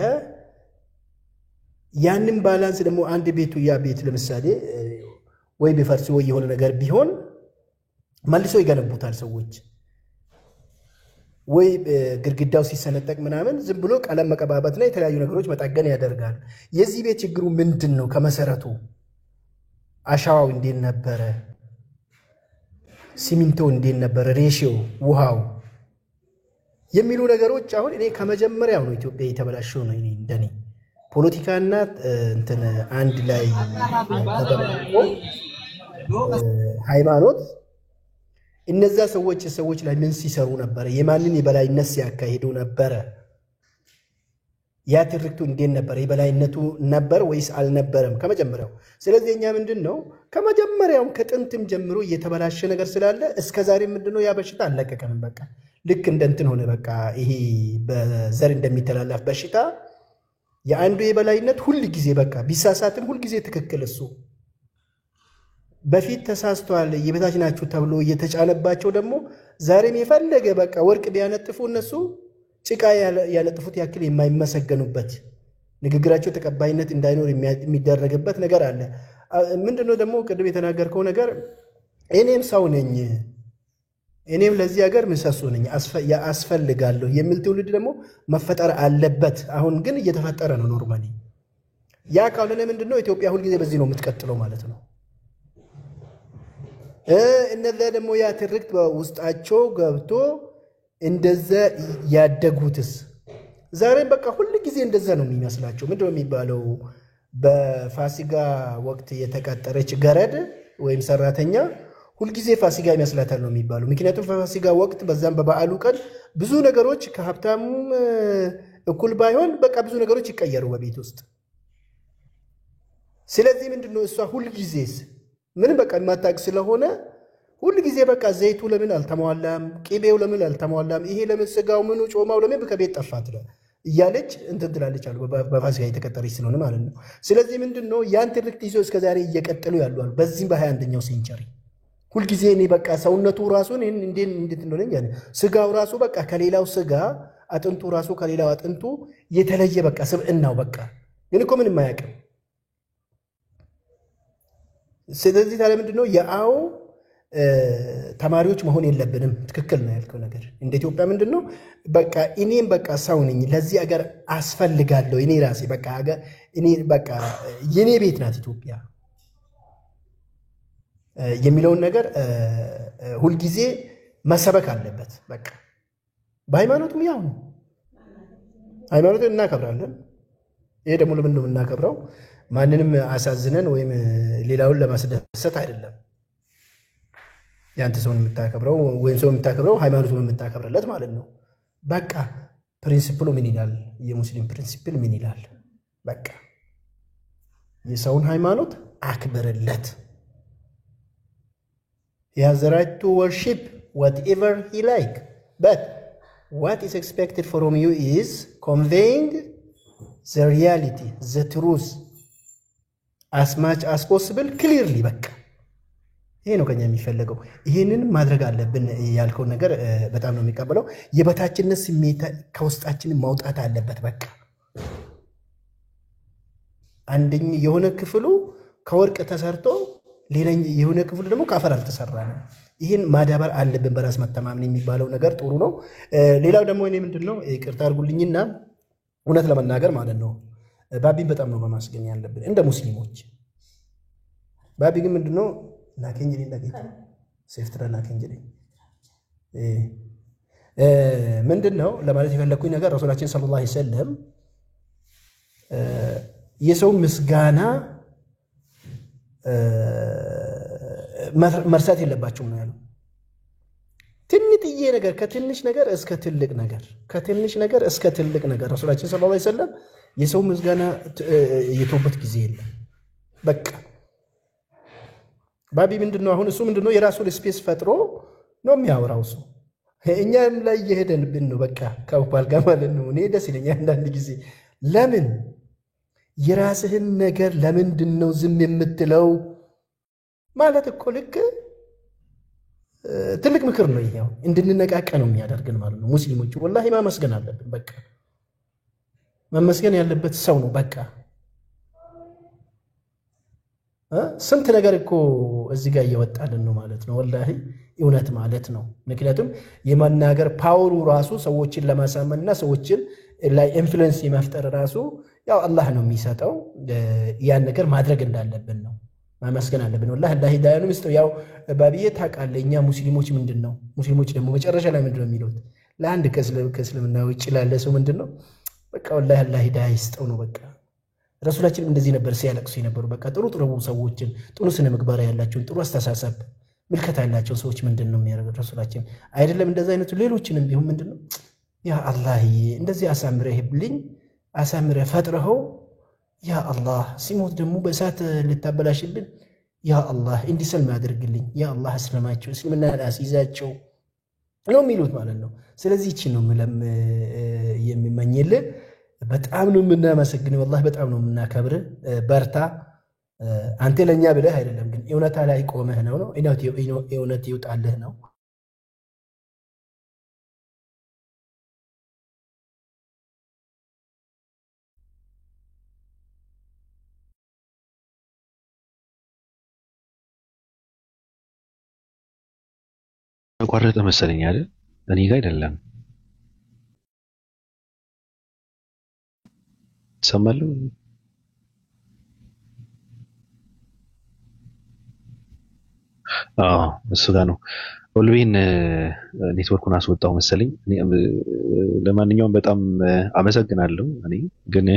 ያንን ባላንስ ደግሞ አንድ ቤቱ ያ ቤት ለምሳሌ ወይ ቢፈርስ ወይ የሆነ ነገር ቢሆን መልሶ ይገነቡታል ሰዎች። ወይ ግድግዳው ሲሰነጠቅ ምናምን ዝም ብሎ ቀለም መቀባባት ላይ የተለያዩ ነገሮች መጠገን ያደርጋል። የዚህ ቤት ችግሩ ምንድን ነው? ከመሰረቱ አሻዋው እንዴት ነበረ? ሲሚንቶ እንዴት ነበረ? ሬሽዮ ውሃው የሚሉ ነገሮች አሁን እኔ ከመጀመሪያው ነው ኢትዮጵያ የተበላሸው ነው እንደኔ ፖለቲካና እንትን አንድ ላይ ተደምቆ ሃይማኖት እነዛ ሰዎች ላይ ምን ሲሰሩ ነበር? የማንን የበላይነት ሲያካሂዱ ነበር? ያ ትርክቱ እንዴት ነበር? የበላይነቱ ነበር ወይስ አልነበረም ከመጀመሪያው? ስለዚህ እኛ ምንድነው ከመጀመሪያው ከጥንትም ጀምሮ እየተበላሸ ነገር ስላለ እስከዛሬ ምንድነው ያ በሽታ አለቀቀንም። በቃ ልክ እንደ እንትን ሆነ። በቃ ይሄ በዘር እንደሚተላለፍ በሽታ የአንዱ የበላይነት ሁሉ ጊዜ በቃ ቢሳሳትም ሁሉ ጊዜ ትክክል እሱ በፊት ተሳስቷል የበታች ናችሁ ተብሎ እየተጫነባቸው ደግሞ ዛሬም የፈለገ በቃ ወርቅ ቢያነጥፉ እነሱ ጭቃ ያነጥፉት ያክል የማይመሰገኑበት ንግግራቸው ተቀባይነት እንዳይኖር የሚደረግበት ነገር አለ። ምንድነው ደግሞ ቅድም የተናገርከው ነገር እኔም ሰው ነኝ እኔም ለዚህ ሀገር ምሰሶ ነኝ ያስፈልጋለሁ የሚል ትውልድ ደግሞ መፈጠር አለበት። አሁን ግን እየተፈጠረ ነው ኖርማሊ። ያ ካልሆነ ምንድነው ኢትዮጵያ ሁሉ ጊዜ በዚህ ነው የምትቀጥለው ማለት ነው። እነዛ ደግሞ ያ ትርክት በውስጣቸው ገብቶ እንደዛ ያደጉትስ ዛሬም በቃ ሁሉ ጊዜ እንደዛ ነው የሚመስላቸው። ምንድነው የሚባለው? በፋሲጋ ወቅት የተቀጠረች ገረድ ወይም ሰራተኛ ሁልጊዜ ፋሲጋ ይመስላታል ነው የሚባለው። ምክንያቱም በፋሲጋ ወቅት በዛም በበዓሉ ቀን ብዙ ነገሮች ከሀብታሙም እኩል ባይሆን በቃ ብዙ ነገሮች ይቀየሩ በቤት ውስጥ። ስለዚህ ምንድነው እሷ ሁልጊዜስ ምን በቃ የማታውቅ ስለሆነ ሁልጊዜ በቃ ዘይቱ ለምን አልተሟላም፣ ቂቤው ለምን አልተሟላም፣ ይሄ ለምን ስጋው ምኑ ጮማው ለምን ከቤት ጠፋት እያለች እንትን ትላለች አሉ። በፋሲካ የተቀጠረች ስለሆነ ማለት ነው። ስለዚህ ምንድነው ያን ትርክት ይዞ እስከዛሬ እየቀጠሉ ያሉ አሉ። በዚህ በ21ኛው ሴንቸሪ ሁልጊዜ እኔ በቃ ሰውነቱ ራሱን እንዴት እንደሆነ ያኔ ስጋው ራሱ በቃ ከሌላው ስጋ አጥንቱ ራሱ ከሌላው አጥንቱ የተለየ በቃ ስብዕናው በቃ ግን እኮ ምንም አያውቅም። ስለዚህ ታዲያ ምንድነው የአው ተማሪዎች መሆን የለብንም። ትክክል ነው ያልከው ነገር። እንደ ኢትዮጵያ ምንድነው በቃ እኔም በቃ ሰው ነኝ ለዚህ ሀገር አስፈልጋለሁ እኔ ራሴ በቃ ሀገር እኔ በቃ የኔ ቤት ናት ኢትዮጵያ የሚለውን ነገር ሁልጊዜ መሰበክ አለበት። በቃ በሃይማኖቱም ያው ነው። ሃይማኖትን እናከብራለን። ይሄ ደግሞ ለምን ነው የምናከብረው? ማንንም አሳዝነን ወይም ሌላውን ለማስደሰት አይደለም። ያንተ ሰውን የምታከብረው ወይም ሰው የምታከብረው ሃይማኖቱን የምታከብርለት ማለት ነው። በቃ ፕሪንሲፕሉ ምን ይላል? የሙስሊም ፕሪንሲፕል ምን ይላል? በቃ የሰውን ሃይማኖት አክብርለት። he has the right to worship whatever he like, but what is expected from you is conveying the reality, the truth as much as possible clearly. በቃ ይሄ ነው ከኛ የሚፈልገው። ይሄንን ማድረግ አለብን። ያልከው ነገር በጣም ነው የሚቀበለው። የበታችነት ስሜት ከውስጣችን ማውጣት አለበት። በቃ አንደኛ የሆነ ክፍሉ ከወርቅ ተሰርቶ ሌላኛው የሆነ ክፍሉ ደግሞ ከአፈር አልተሰራ ነው። ይሄን ማዳበር አለብን። በራስ መተማመን የሚባለው ነገር ጥሩ ነው። ሌላው ደግሞ እኔ ምንድነው ይቅርታ አድርጉልኝና እውነት ለመናገር ማለት ነው ባቢን በጣም ነው ማመስገን ያለብን እንደ ሙስሊሞች። ባቢ ግን ምንድነው ናከንጅሪ ሴፍትራ ናከንጅሪ ምንድነው ለማለት የፈለኩኝ ነገር ረሱላችን ሰለላሁ ዐለይሂ ወሰለም የሰው ምስጋና መርሳት የለባቸውም ነው ያለው። ትንጥዬ ነገር ከትንሽ ነገር እስከ ትልቅ ነገር ከትንሽ ነገር እስከ ትልቅ ነገር ረሱላችን ሰለላሁ ዐለይሂ ወሰለም የሰው ምስጋና የተውበት ጊዜ የለም። በቃ ባቢ ምንድነው አሁን እሱ ምንድነው የራሱን ስፔስ ፈጥሮ ነው የሚያወራው። እሱ እኛም ላይ እየሄደንብን ነው። በቃ ከውባል ጋር ማለት ነው። እኔ ደስ ይለኛል አንዳንድ ጊዜ ለምን የራስህን ነገር ለምንድነው ዝም የምትለው ማለት እኮ ልክ ትልቅ ምክር ነው። ይሄው እንድንነቃቀ ነው የሚያደርገን ማለት ነው። ሙስሊሞች ወላሂ ማመስገን አለብን። በቃ መመስገን ያለበት ሰው ነው። በቃ ስንት ነገር እኮ እዚህ ጋር እየወጣልን ነው ማለት ነው። ወላሂ እውነት ማለት ነው። ምክንያቱም የመናገር ፓወሩ ራሱ ሰዎችን ለማሳመንና ሰዎችን ላይ ኢንፍሉዌንስ የመፍጠር ራሱ ያው አላህ ነው የሚሰጠው። ያን ነገር ማድረግ እንዳለብን ነው ማመስገን አለብን። ወላሂ አላህ ሂዳያኑ ምስጠው ያው ባቢዬ ታውቃለህ፣ እኛ ሙስሊሞች ምንድነው ሙስሊሞች ደግሞ መጨረሻ ላይ ምንድነው የሚሉት ለአንድ ከእስልምና ውጭ ላለ ሰው ምንድነው በቃ ወላሂ አላህ ሂዳያ ይስጠው ነው። በቃ ረሱላችን እንደዚህ ነበር ሲያለቅሱ የነበሩ። በቃ ጥሩ ሰዎችን ጥሩ ስነ ምግባር ያላቸውን ጥሩ አስተሳሰብ ምልከታ ያላቸው ሰዎች ምንድነው የሚያደርጉት? ረሱላችን አይደለም እንደዚህ አይነቱ ሌሎችንም ቢሆን ምንድነው ያ አላህ እንደዚህ አሳምረህብልኝ አሳምረህ ፈጥረኸው ያ አላህ ሲሞት ደግሞ በእሳት ልታበላሽብን ያ አላህ እንዲሰልም ያደርግልኝ ያ አላህ አስለማቸው እስልምና አስይዛቸው ነው የሚሉት ማለት ነው። ስለዚህ እቺ ነው የሚመኝልህ። በጣም ነው የምናመሰግነው። ወላሂ በጣም ነው የምናከብር። በርታ። አንተ ለኛ ብለህ አይደለም ግን እውነታ ላይ ቆመህ ነው እውነት ይውጣልህ ነው። ተቋረጠ መሰለኝ አይደል? እኔ ጋር አይደለም። ሰማለሁ። እሱ ጋር ነው። ኦልቤን ኔትወርኩን አስወጣው መሰለኝ። ለማንኛውም በጣም አመሰግናለሁ። ግን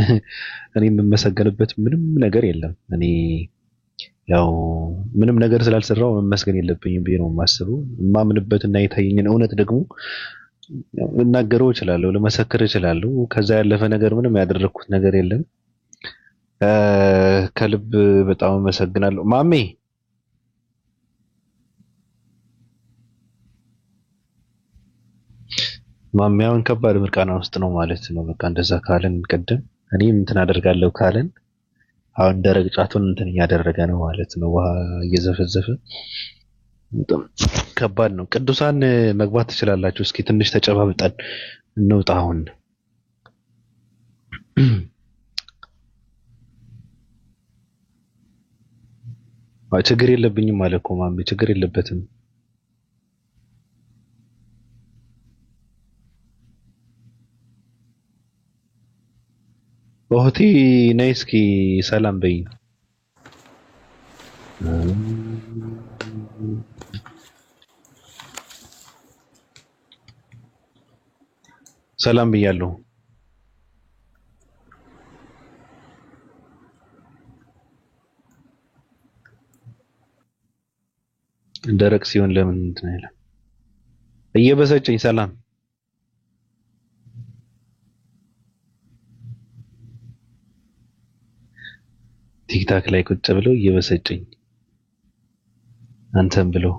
እኔ የምመሰገንበት ምንም ነገር የለም። እኔ ያው ምንም ነገር ስላልሰራው መመስገን የለብኝም ብዬ ነው የማስበው። የማምንበትና የታየኝን እውነት ደግሞ ልናገረው እችላለሁ፣ ልመሰክር እችላለሁ። ከዛ ያለፈ ነገር ምንም ያደረኩት ነገር የለም። ከልብ በጣም አመሰግናለሁ። ማሜ አሁን ከባድ ምርቃና ውስጥ ነው ማለት ነው። በቃ እንደዛ ካለን ቀደም እኔም እንትን አደርጋለሁ ካለን አሁን ደረቅ ጫቱን እንትን እያደረገ ነው ማለት ነው። ውሃ እየዘፈዘፈ በጣም ከባድ ነው። ቅዱሳን መግባት ትችላላችሁ። እስኪ ትንሽ ተጨባብጠን እንውጣ። አሁን ችግር የለብኝም ማለት እኮ ማሜ ችግር የለበትም። ኦሆቲ ነይ እስኪ ሰላም በይ። ሰላም ብያለሁ። ደረቅ ሲሆን ለምን እንትን አይልም? እየበሰጨኝ ሰላም ቲክታክ ላይ ቁጭ ብለው እየበሰጨኝ አንተም ብለው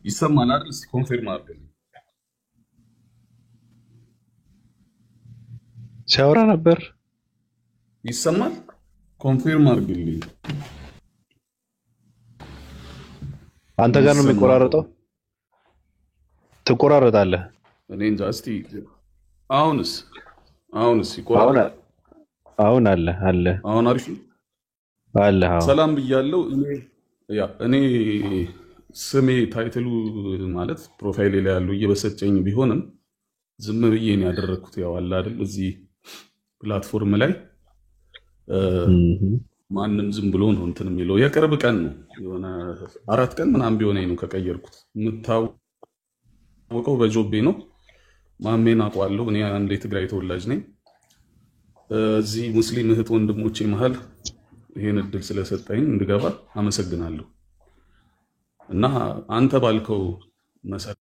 ይሰማል አይደል? እስኪ ኮንፊርም አድርግልኝ። ሲያወራ ነበር። ይሰማል? ኮንፊርም አድርግልኝ። አንተ ጋር ነው የሚቆራረጠው? ትቆራረጣለህ። እኔ እንጃ። እስቲ አሁንስ ይቆራረጣል? አሁን አለ። አሁን አሪፍ አለ። ሰላም ብያለሁ። እኔ ስሜ ታይትሉ ማለት ፕሮፋይሌ ላይ ያለው እየበሰጨኝ ቢሆንም ዝም ብዬ ነው ያደረኩት። ያው አለ አይደል እዚህ ፕላትፎርም ላይ ማንም ዝም ብሎ ነው እንትን የሚለው። የቅርብ ቀን ነው የሆነ 4 ቀን ምናምን ቢሆነኝ ነው ከቀየርኩት። የምታወቀው በጆቤ ነው። ማሜን አውቀዋለሁ። እኔ አንድ የትግራይ ተወላጅ ነኝ። እዚህ ሙስሊም እህት ወንድሞቼ መሀል ይሄን እድል ስለሰጠኝ እንድገባ አመሰግናለሁ። እና አንተ ባልከው መሰረት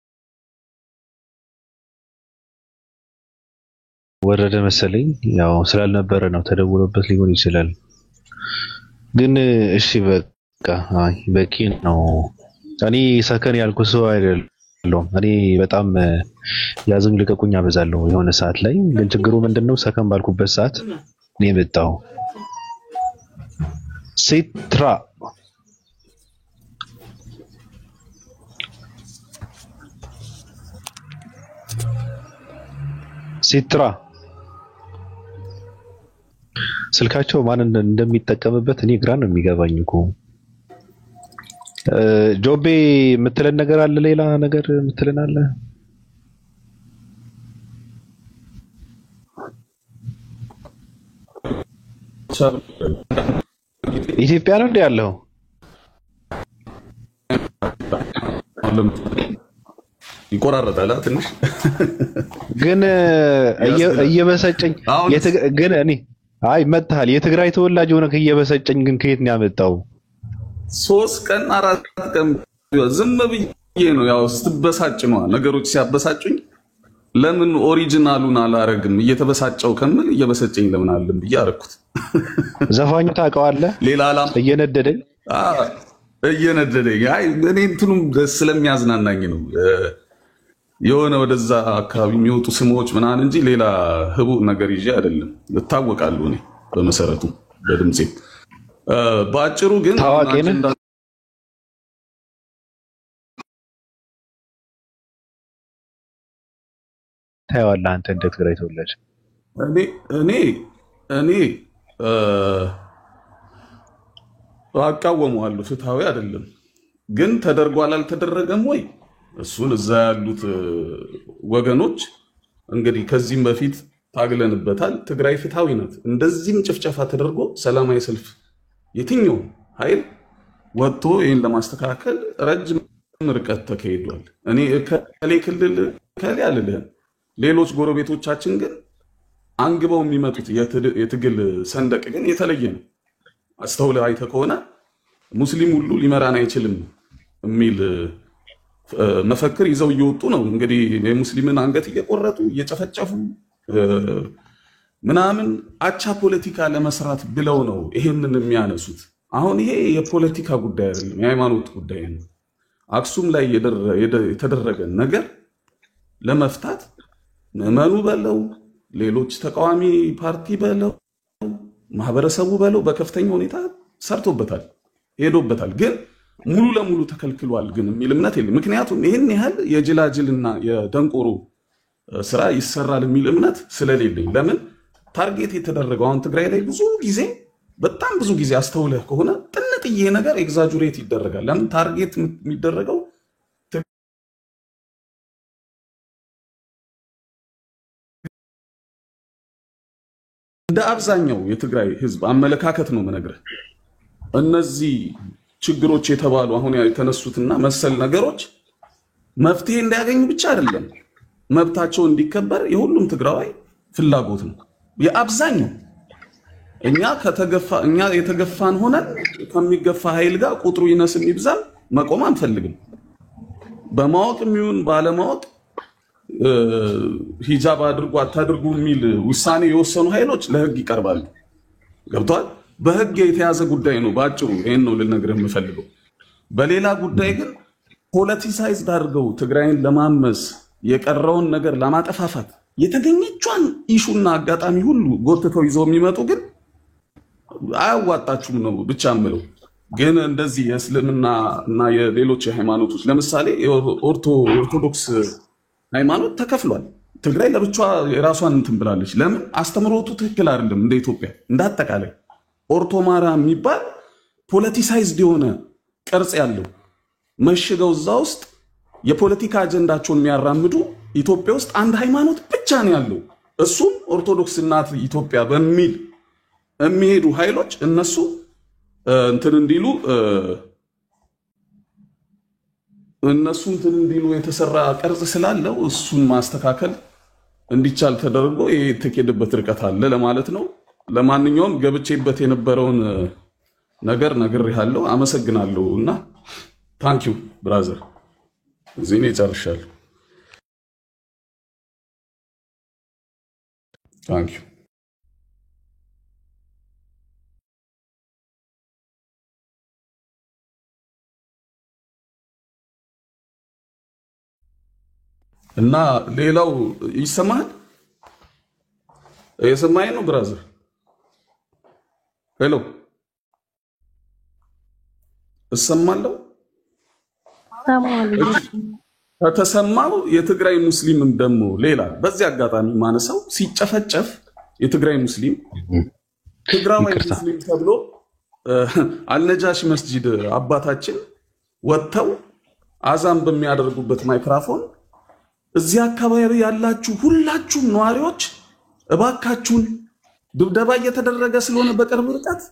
ወረደ መሰለኝ። ያው ስላልነበረ ነው ተደውሎበት ሊሆን ይችላል። ግን እሺ በቃ በቂ ነው። እኔ ሰከን ያልኩ ሰው አይደለም። እኔ በጣም ያዝም ልቀቁኝ አበዛለሁ የሆነ ሰዓት ላይ። ግን ችግሩ ምንድነው? ሰከን ባልኩበት ሰዓት እኔ መጣሁ። ሲትራ ስልካቸው ማን እንደሚጠቀምበት እኔ ግራ ነው የሚገባኝ እኮ። ጆቤ የምትለን ነገር አለ? ሌላ ነገር የምትለን አለ? ኢትዮጵያ ነው እንደ ያለው ይቆራረጣል ትንሽ ግን እየበሰጨኝ ግን እኔ መጥተሃል። የትግራይ ተወላጅ ሆነ እየበሰጨኝ ግን ከየት ነው ያመጣው? 3 ቀን 4 ቀን ዝም ብዬ ነው ያው ስትበሳጭ ነው ነገሮች ሲያበሳጩኝ ለምን ኦሪጂናሉን አላረግም እየተበሳጨው ከምን እየበሰጨኝ ለምን አለም ብዬ አረኩት። ዘፋኙ ታውቀዋለህ? ሌላ አላም እየነደደኝ እኔ እንትኑም ስለሚያዝናናኝ ነው የሆነ ወደዛ አካባቢ የሚወጡ ስሞች ምናምን እንጂ ሌላ ህቡ ነገር ይዤ አይደለም። እታወቃለሁ እኔ በመሰረቱ በድምጼ። በአጭሩ ግን ታዋቂ ነህ? ታየዋለህ አንተ እንደ ትግራይ ተወላጅ። እኔ አቃወመዋለሁ። ፍትሃዊ አይደለም ግን ተደርጓል አልተደረገም ወይ? እሱን እዛ ያሉት ወገኖች እንግዲህ ከዚህም በፊት ታግለንበታል። ትግራይ ፍትሃዊ ናት። እንደዚህም ጭፍጨፋ ተደርጎ ሰላማዊ ሰልፍ የትኛው ኃይል ወጥቶ ይህን ለማስተካከል ረጅም ርቀት ተካሂዷል። እኔ ከሌ ክልል ከሌ አልልህም። ሌሎች ጎረቤቶቻችን ግን አንግበው የሚመጡት የትግል ሰንደቅ ግን የተለየ ነው። አስተውለህ አይተህ ከሆነ ሙስሊም ሁሉ ሊመራን አይችልም የሚል መፈክር ይዘው እየወጡ ነው። እንግዲህ የሙስሊምን አንገት እየቆረጡ እየጨፈጨፉ ምናምን አቻ ፖለቲካ ለመስራት ብለው ነው ይሄንን የሚያነሱት። አሁን ይሄ የፖለቲካ ጉዳይ አይደለም፣ የሃይማኖት ጉዳይ ነው። አክሱም ላይ የተደረገ ነገር ለመፍታት ምዕመኑ በለው ሌሎች ተቃዋሚ ፓርቲ በለው ማህበረሰቡ በለው በከፍተኛ ሁኔታ ሰርቶበታል፣ ሄዶበታል። ግን ሙሉ ለሙሉ ተከልክሏል ግን የሚል እምነት የለም። ምክንያቱም ይህን ያህል የጅላጅልና የደንቆሮ ስራ ይሰራል የሚል እምነት ስለሌለኝ። ለምን ታርጌት የተደረገው አሁን ትግራይ ላይ በጣም ብዙ ጊዜ አስተውለህ ከሆነ ጥንጥዬ ነገር ኤግዛጁሬት ይደረጋል። ለምን ታርጌት የሚደረገው እንደ አብዛኛው የትግራይ ህዝብ አመለካከት ነው የምነግርህ። እነዚህ ችግሮች የተባሉ አሁን የተነሱትና መሰል ነገሮች መፍትሄ እንዲያገኙ ብቻ አይደለም፣ መብታቸው እንዲከበር የሁሉም ትግራዋይ ፍላጎት ነው። የአብዛኛው እኛ የተገፋን ሆነን ከሚገፋ ኃይል ጋር ቁጥሩ ይነስም ይብዛም መቆም አንፈልግም። በማወቅ የሚሆን ባለማወቅ ሂጃብ አድርጉ አታድርጉ የሚል ውሳኔ የወሰኑ ኃይሎች ለህግ ይቀርባሉ። ገብቷል? በህግ የተያዘ ጉዳይ ነው። ባጭሩ ይሄን ነው ልነግርህ የምፈልገው። በሌላ ጉዳይ ግን ፖለቲሳይዝድ አድርገው ትግራይን ለማመስ የቀረውን ነገር ለማጠፋፋት የተገኘቿን ኢሹና አጋጣሚ ሁሉ ጎትተው ይዘው የሚመጡ ግን አያዋጣችሁም ነው ብቻ የምለው። ግን እንደዚህ የእስልምና እና የሌሎች ሃይማኖቶች ለምሳሌ ኦርቶዶክስ ሃይማኖት ተከፍሏል። ትግራይ ለብቻዋ የራሷን እንትን ብላለች። ለምን? አስተምሮቱ ትክክል አይደለም። እንደ ኢትዮጵያ እንዳጠቃላይ ኦርቶማራ የሚባል ፖለቲሳይዝድ የሆነ ቅርጽ ያለው መሽገው እዛ ውስጥ የፖለቲካ አጀንዳቸውን የሚያራምዱ ኢትዮጵያ ውስጥ አንድ ሃይማኖት ብቻ ነው ያለው። እሱም ኦርቶዶክስ እናት ኢትዮጵያ በሚል የሚሄዱ ኃይሎች እነሱ እንትን እንዲሉ የተሰራ ቅርጽ ስላለው እሱን ማስተካከል እንዲቻል ተደርጎ የተኬደበት ርቀት አለ ለማለት ነው። ለማንኛውም ገብቼበት የነበረውን ነገር ነግሬሃለሁ። አመሰግናለሁ እና ታንኪዩ ብራዘር። እዚህ ነው ጨርሻለሁ። ታንኪዩ። እና ሌላው ይሰማል? የሰማኝ ነው ብራዘር? ሄሎ እሰማለሁ። ከተሰማው የትግራይ ሙስሊምም ደግሞ ሌላ በዚህ አጋጣሚ ማነሳው ሲጨፈጨፍ የትግራይ ሙስሊም ትግራዋይ ሙስሊም ተብሎ አልነጃሺ መስጂድ አባታችን ወጥተው አዛን በሚያደርጉበት ማይክሮፎን እዚህ አካባቢ ያላችሁ ሁላችሁም ነዋሪዎች እባካችሁን ድብደባ እየተደረገ ስለሆነ በቅርብ ርቀት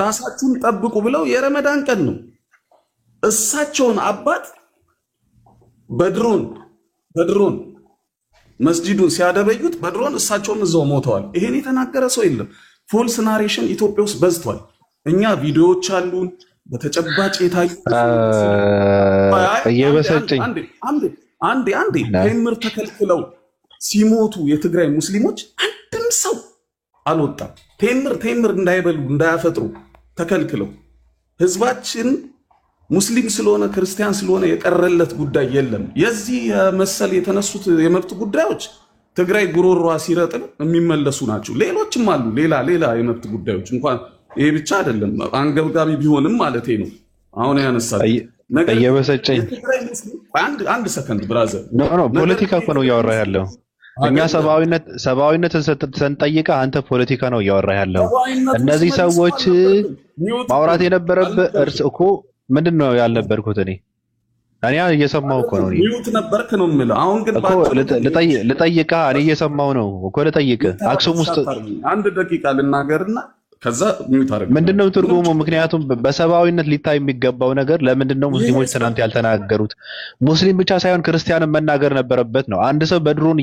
ራሳችሁን ጠብቁ ብለው የረመዳን ቀን ነው እሳቸውን አባት በድሮን መስጂዱን ሲያደበዩት በድሮን እሳቸውም እዛው ሞተዋል። ይሄን የተናገረ ሰው የለም። ፎልስ ናሬሽን ኢትዮጵያ ውስጥ በዝቷል። እኛ ቪዲዮዎች አሉን በተጨባጭ የታዩ እየበሰጨኝ አንዴ ቴምር ተከልክለው ሲሞቱ የትግራይ ሙስሊሞች አንድም ሰው አልወጣም። ቴምር እንዳይበሉ እንዳያፈጥሩ ተከልክለው ህዝባችን ሙስሊም ስለሆነ ክርስቲያን ስለሆነ የቀረለት ጉዳይ የለም። የዚህ መሰል የተነሱት የመብት ጉዳዮች ትግራይ ጉሮሯ ሲረጥብ የሚመለሱ ናቸው። ሌሎችም አሉ ሌላ የመብት ጉዳዮች እንኳን ይሄ ብቻ አይደለም አንገብጋቢ ቢሆንም ማለቴ ነው። አሁን ያነሳል ነገር እየበሰጨኝ አንድ ሰከንድ ብራዘር ኖ ፖለቲካ እኮ ነው እያወራ ያለው። እኛ ሰብአዊነትን ስንጠይቅ አንተ ፖለቲካ ነው እያወራ ያለው። እነዚህ ሰዎች ማውራት የነበረበት እርስ እኮ ምንድነው ያልነበርኩት እኔ እየሰማው እኮ ነው። ሚዩት ነበርክ ነው የምልህ። አሁን ግን ልጠይቅህ እኔ እየሰማው ነው እኮ ልጠይቅህ። አክሱም ውስጥ አንድ ደቂቃ ልናገርና ከዛ ሚዩት አደረግ። ምንድነው ትርጉሙ? ምክንያቱም በሰብአዊነት ሊታይ የሚገባው ነገር ለምንድነው ሙስሊሞች ትናንት ያልተናገሩት? ሙስሊም ብቻ ሳይሆን ክርስቲያንን መናገር ነበረበት ነው። አንድ ሰው በድሮን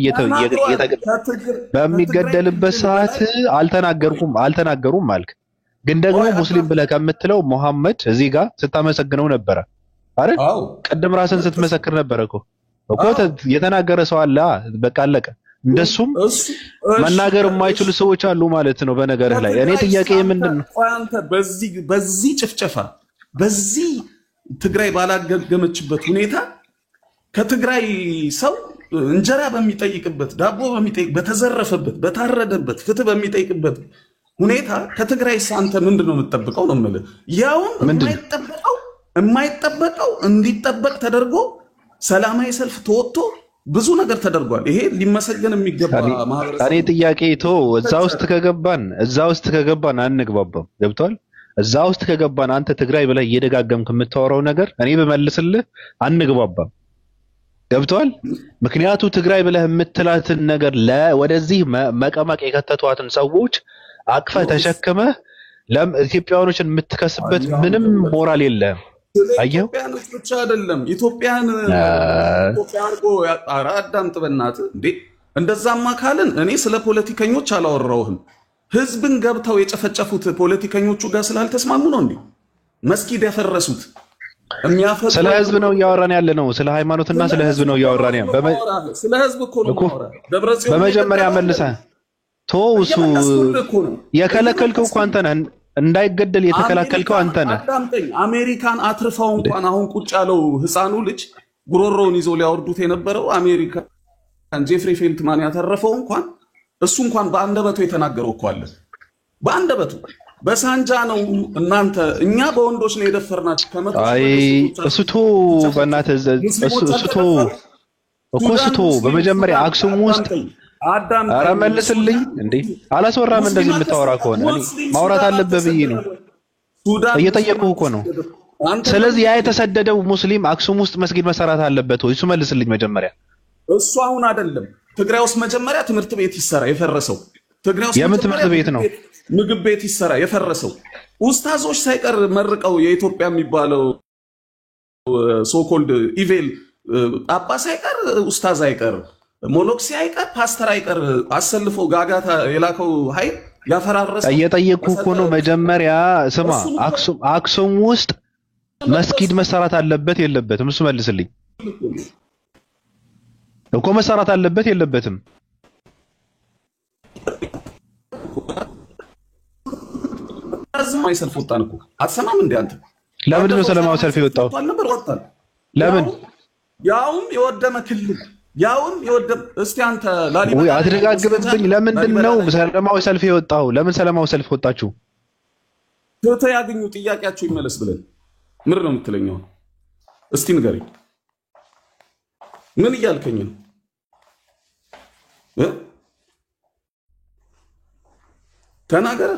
በሚገደልበት ሰዓት አልተናገሩም አልክ። ግን ደግሞ ሙስሊም ብለህ ከምትለው ሙሐመድ እዚህ ጋር ስታመሰግነው ነበረ አይደል? ቀደም ራስን ስትመሰክር ነበረ እኮ የተናገረ ሰው አለ። በቃ አለቀ። እንደሱም መናገር የማይችሉ ሰዎች አሉ ማለት ነው። በነገርህ ላይ እኔ ጥያቄ ምንድነው አንተ በዚህ ጭፍጨፋ በዚህ ትግራይ ባላገገመችበት ሁኔታ ከትግራይ ሰው እንጀራ በሚጠይቅበት ዳቦ በተዘረፈበት በታረደበት ፍትህ በሚጠይቅበት ሁኔታ ከትግራይ አንተ ምንድነው የምትጠብቀው ነው የምልህ። ያውም የማይጠበቀው እንዲጠበቅ ተደርጎ ሰላማዊ ሰልፍ ተወጥቶ ብዙ ነገር ተደርጓል። ይሄ ሊመሰገን የሚገባ ማህበረሰብ። እኔ ጥያቄ እዛ ውስጥ ከገባን አንግባባም። ገብቷል? እዛ ውስጥ ከገባን አንተ ትግራይ ብለህ እየደጋገምክ የምታወራው ነገር እኔ በመልስልህ አንግባባም። ገብቷል? ምክንያቱ ትግራይ ብለህ የምትላትን ነገር ወደዚህ መቀመቅ የከተቷትን ሰዎች አቅፈ ተሸክመ ኢትዮጵያውያኖችን የምትከስበት ምንም ሞራል የለም። አየው ኢትዮጵያኖች ብቻ አይደለም ኢትዮጵያን አርጎ አዳምጥ በእናትህ እንዴ። እንደዛማ ካልን እኔ ስለ ፖለቲከኞች አላወራሁም። ህዝብን ገብተው የጨፈጨፉት ፖለቲከኞቹ ጋር ስላልተስማሙ ነው እንዴ መስጊድ ያፈረሱት። የሚያፈቅሩ ስለ ህዝብ ነው እያወራን ያለ ነው። ስለ ሃይማኖትና ስለ ህዝብ ነው እያወራን ያለ። ስለ ህዝብ እኮ ነው ማውራ። ደብረጽዮን በመጀመሪያ መልሰህ እሱ የከለከልከው እኮ አንተ ነህ። እንዳይገደል የተከላከልከው አንተ ነህ። አዳምጠኝ። አሜሪካን አትርፋው እንኳን አሁን ቁጭ ያለው ህፃኑ ልጅ ጉሮሮውን ይዞ ሊያወርዱት የነበረው አሜሪካን ጄፍሪ ፌልትማን ያተረፈው እንኳን እሱ እንኳን በአንደበቱ የተናገረው እኮ አለ። በአንደበቱ በሳንጃ ነው እናንተ እኛ በወንዶች ነው የደፈርናችሁ ከመቶ እሱቶ በእናትህ እሱቶ በመጀመሪያ አክሱም ውስጥ ኧረ መልስልኝ እንዴ! አላስወራም። እንደዚህ የምታወራ ከሆነ እኔ ማውራት አለብህ ብዬ ነው እየጠየቁህ እኮ ነው። ስለዚህ ያ የተሰደደው ሙስሊም አክሱም ውስጥ መስጊድ መሰራት አለበት ወይ? እሱ መልስልኝ መጀመሪያ። እሱ አሁን አይደለም ትግራይ ውስጥ መጀመሪያ ትምህርት ቤት ይሰራ የፈረሰው። ትግራይ ውስጥ የምን ትምህርት ቤት ነው? ምግብ ቤት ይሰራ የፈረሰው። ኡስታዞች ሳይቀር መርቀው የኢትዮጵያ የሚባለው ሶኮልድ ኢቬል ጳጳስ አይቀር ኡስታዝ አይቀር ሞኖክሲ አይቀር ፓስተር አይቀር አሰልፎ ጋጋታ የላከው ኃይል ያፈራረሰ። እየጠየቅኩህ እኮ ነው መጀመሪያ። ስማ አክሱም ውስጥ መስጊድ መሰራት አለበት የለበትም? እሱ መልስልኝ እኮ። መሰራት አለበት የለበትም? ሰላማዊ ሰልፍ ወጣን እኮ አትሰማም እንዴ አንተ? ለምንድን ነው ሰላማዊ ሰልፍ የወጣው? ለምን? ያውም የወደመ ክልል ያውም የወደመ። እስቲ አንተ ላሊበላ አትደጋግምብኝ። ለምንድን ነው ሰላማዊ ሰልፍ የወጣው? ለምን ሰላማዊ ሰልፍ ወጣችሁ? ፍትህ ያገኙ ጥያቄያቸው ይመለስ ብለን ምን ነው የምትለኛው? እስቲ ንገረኝ። ምን እያልከኝ ነው? ተናገረ።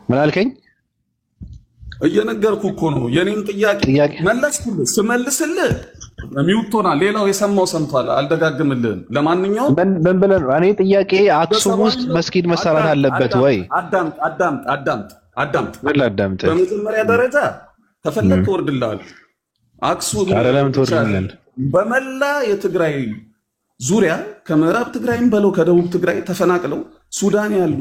ምን አልከኝ? እየነገርኩ እኮ ነው። የኔን ጥያቄ መለስኩልህ። ስመልስልህ ሚውቶና ሌላው የሰማው ሰምቷል። አልደጋግምልህም። ለማንኛውም ምን ብለህ ነው? እኔ ጥያቄ አክሱም ውስጥ መስጊድ መሰራት አለበት ወይ? አዳምጥ። ምን ላዳምጥ? በመጀመሪያ ደረጃ ከፈለክ ትወርድልሃል። አክሱም ለምን ትወርድልሃል? በመላ የትግራይ ዙሪያ ከምዕራብ ትግራይም በለው ከደቡብ ትግራይ ተፈናቅለው ሱዳን ያሉ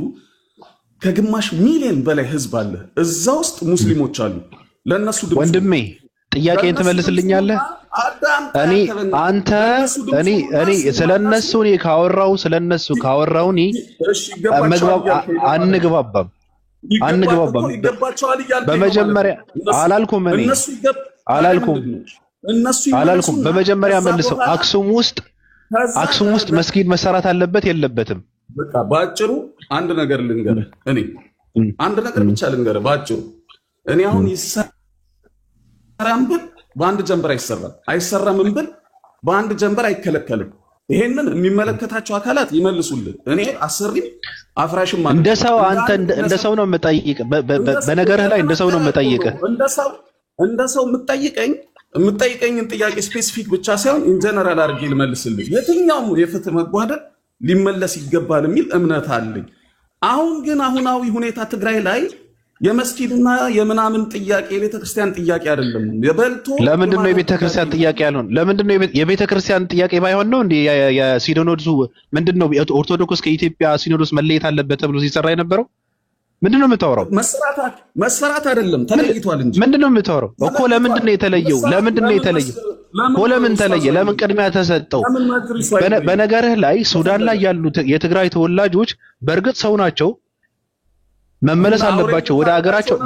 ከግማሽ ሚሊዮን በላይ ህዝብ አለ። እዛ ውስጥ ሙስሊሞች አሉ። ለነሱ ወንድሜ ጥያቄን ትመልስልኛለህ? እኔ ስለነሱ ካወራው አንግባባም። በመጀመሪያ አላልኩም። በመጀመሪያ መልሰው አክሱም ውስጥ መስጊድ መሰራት አለበት የለበትም? በቃ ባጭሩ አንድ ነገር ልንገርህ። አንድ ነገር ብቻ ልንገርህ ባጭሩ። እኔ አሁን ይሰራም ብል በአንድ ጀንበር አይሰራም ብል በአንድ ጀንበር አይከለከልም። ይሄንን የሚመለከታቸው አካላት ይመልሱልን። እኔ አሰሪም አፍራሽም ማለት እንደ ሰው አንተ እንደ ሰው ነው የምጠይቅ። በነገርህ ላይ እንደ ሰው ነው የምጠይቅ። እንደ ሰው የምጠይቀኝን ጥያቄ ስፔሲፊክ ብቻ ሳይሆን ኢንጀነራል አድርጌ ልመልስልህ። የትኛውም የፍትህ መጓደል ሊመለስ ይገባል የሚል እምነት አለኝ። አሁን ግን አሁናዊ ሁኔታ ትግራይ ላይ የመስጊድና የምናምን ጥያቄ የቤተክርስቲያን ጥያቄ አይደለም። ለምንድን ነው የቤተክርስቲያን ጥያቄ ያልሆነ? ለምንድን ነው የቤተክርስቲያን ጥያቄ ባይሆን ነው እንዴ የሲኖዶሱ ምንድን ነው ኦርቶዶክስ ከኢትዮጵያ ሲኖዶስ መለየት አለበት ተብሎ ሲሰራ የነበረው? ምንድን ነው የምታወራው? መሰራት አይደለም ተለይቷል እንጂ ምንድን ነው የምታወራው እኮ? ለምንድን ነው የተለየው? ለምን ተለየ? ለምን ቅድሚያ ተሰጠው? በነገርህ ላይ ሱዳን ላይ ያሉት የትግራይ ተወላጆች በእርግጥ ሰው ናቸው፣ መመለስ አለባቸው ወደ ሀገራቸው።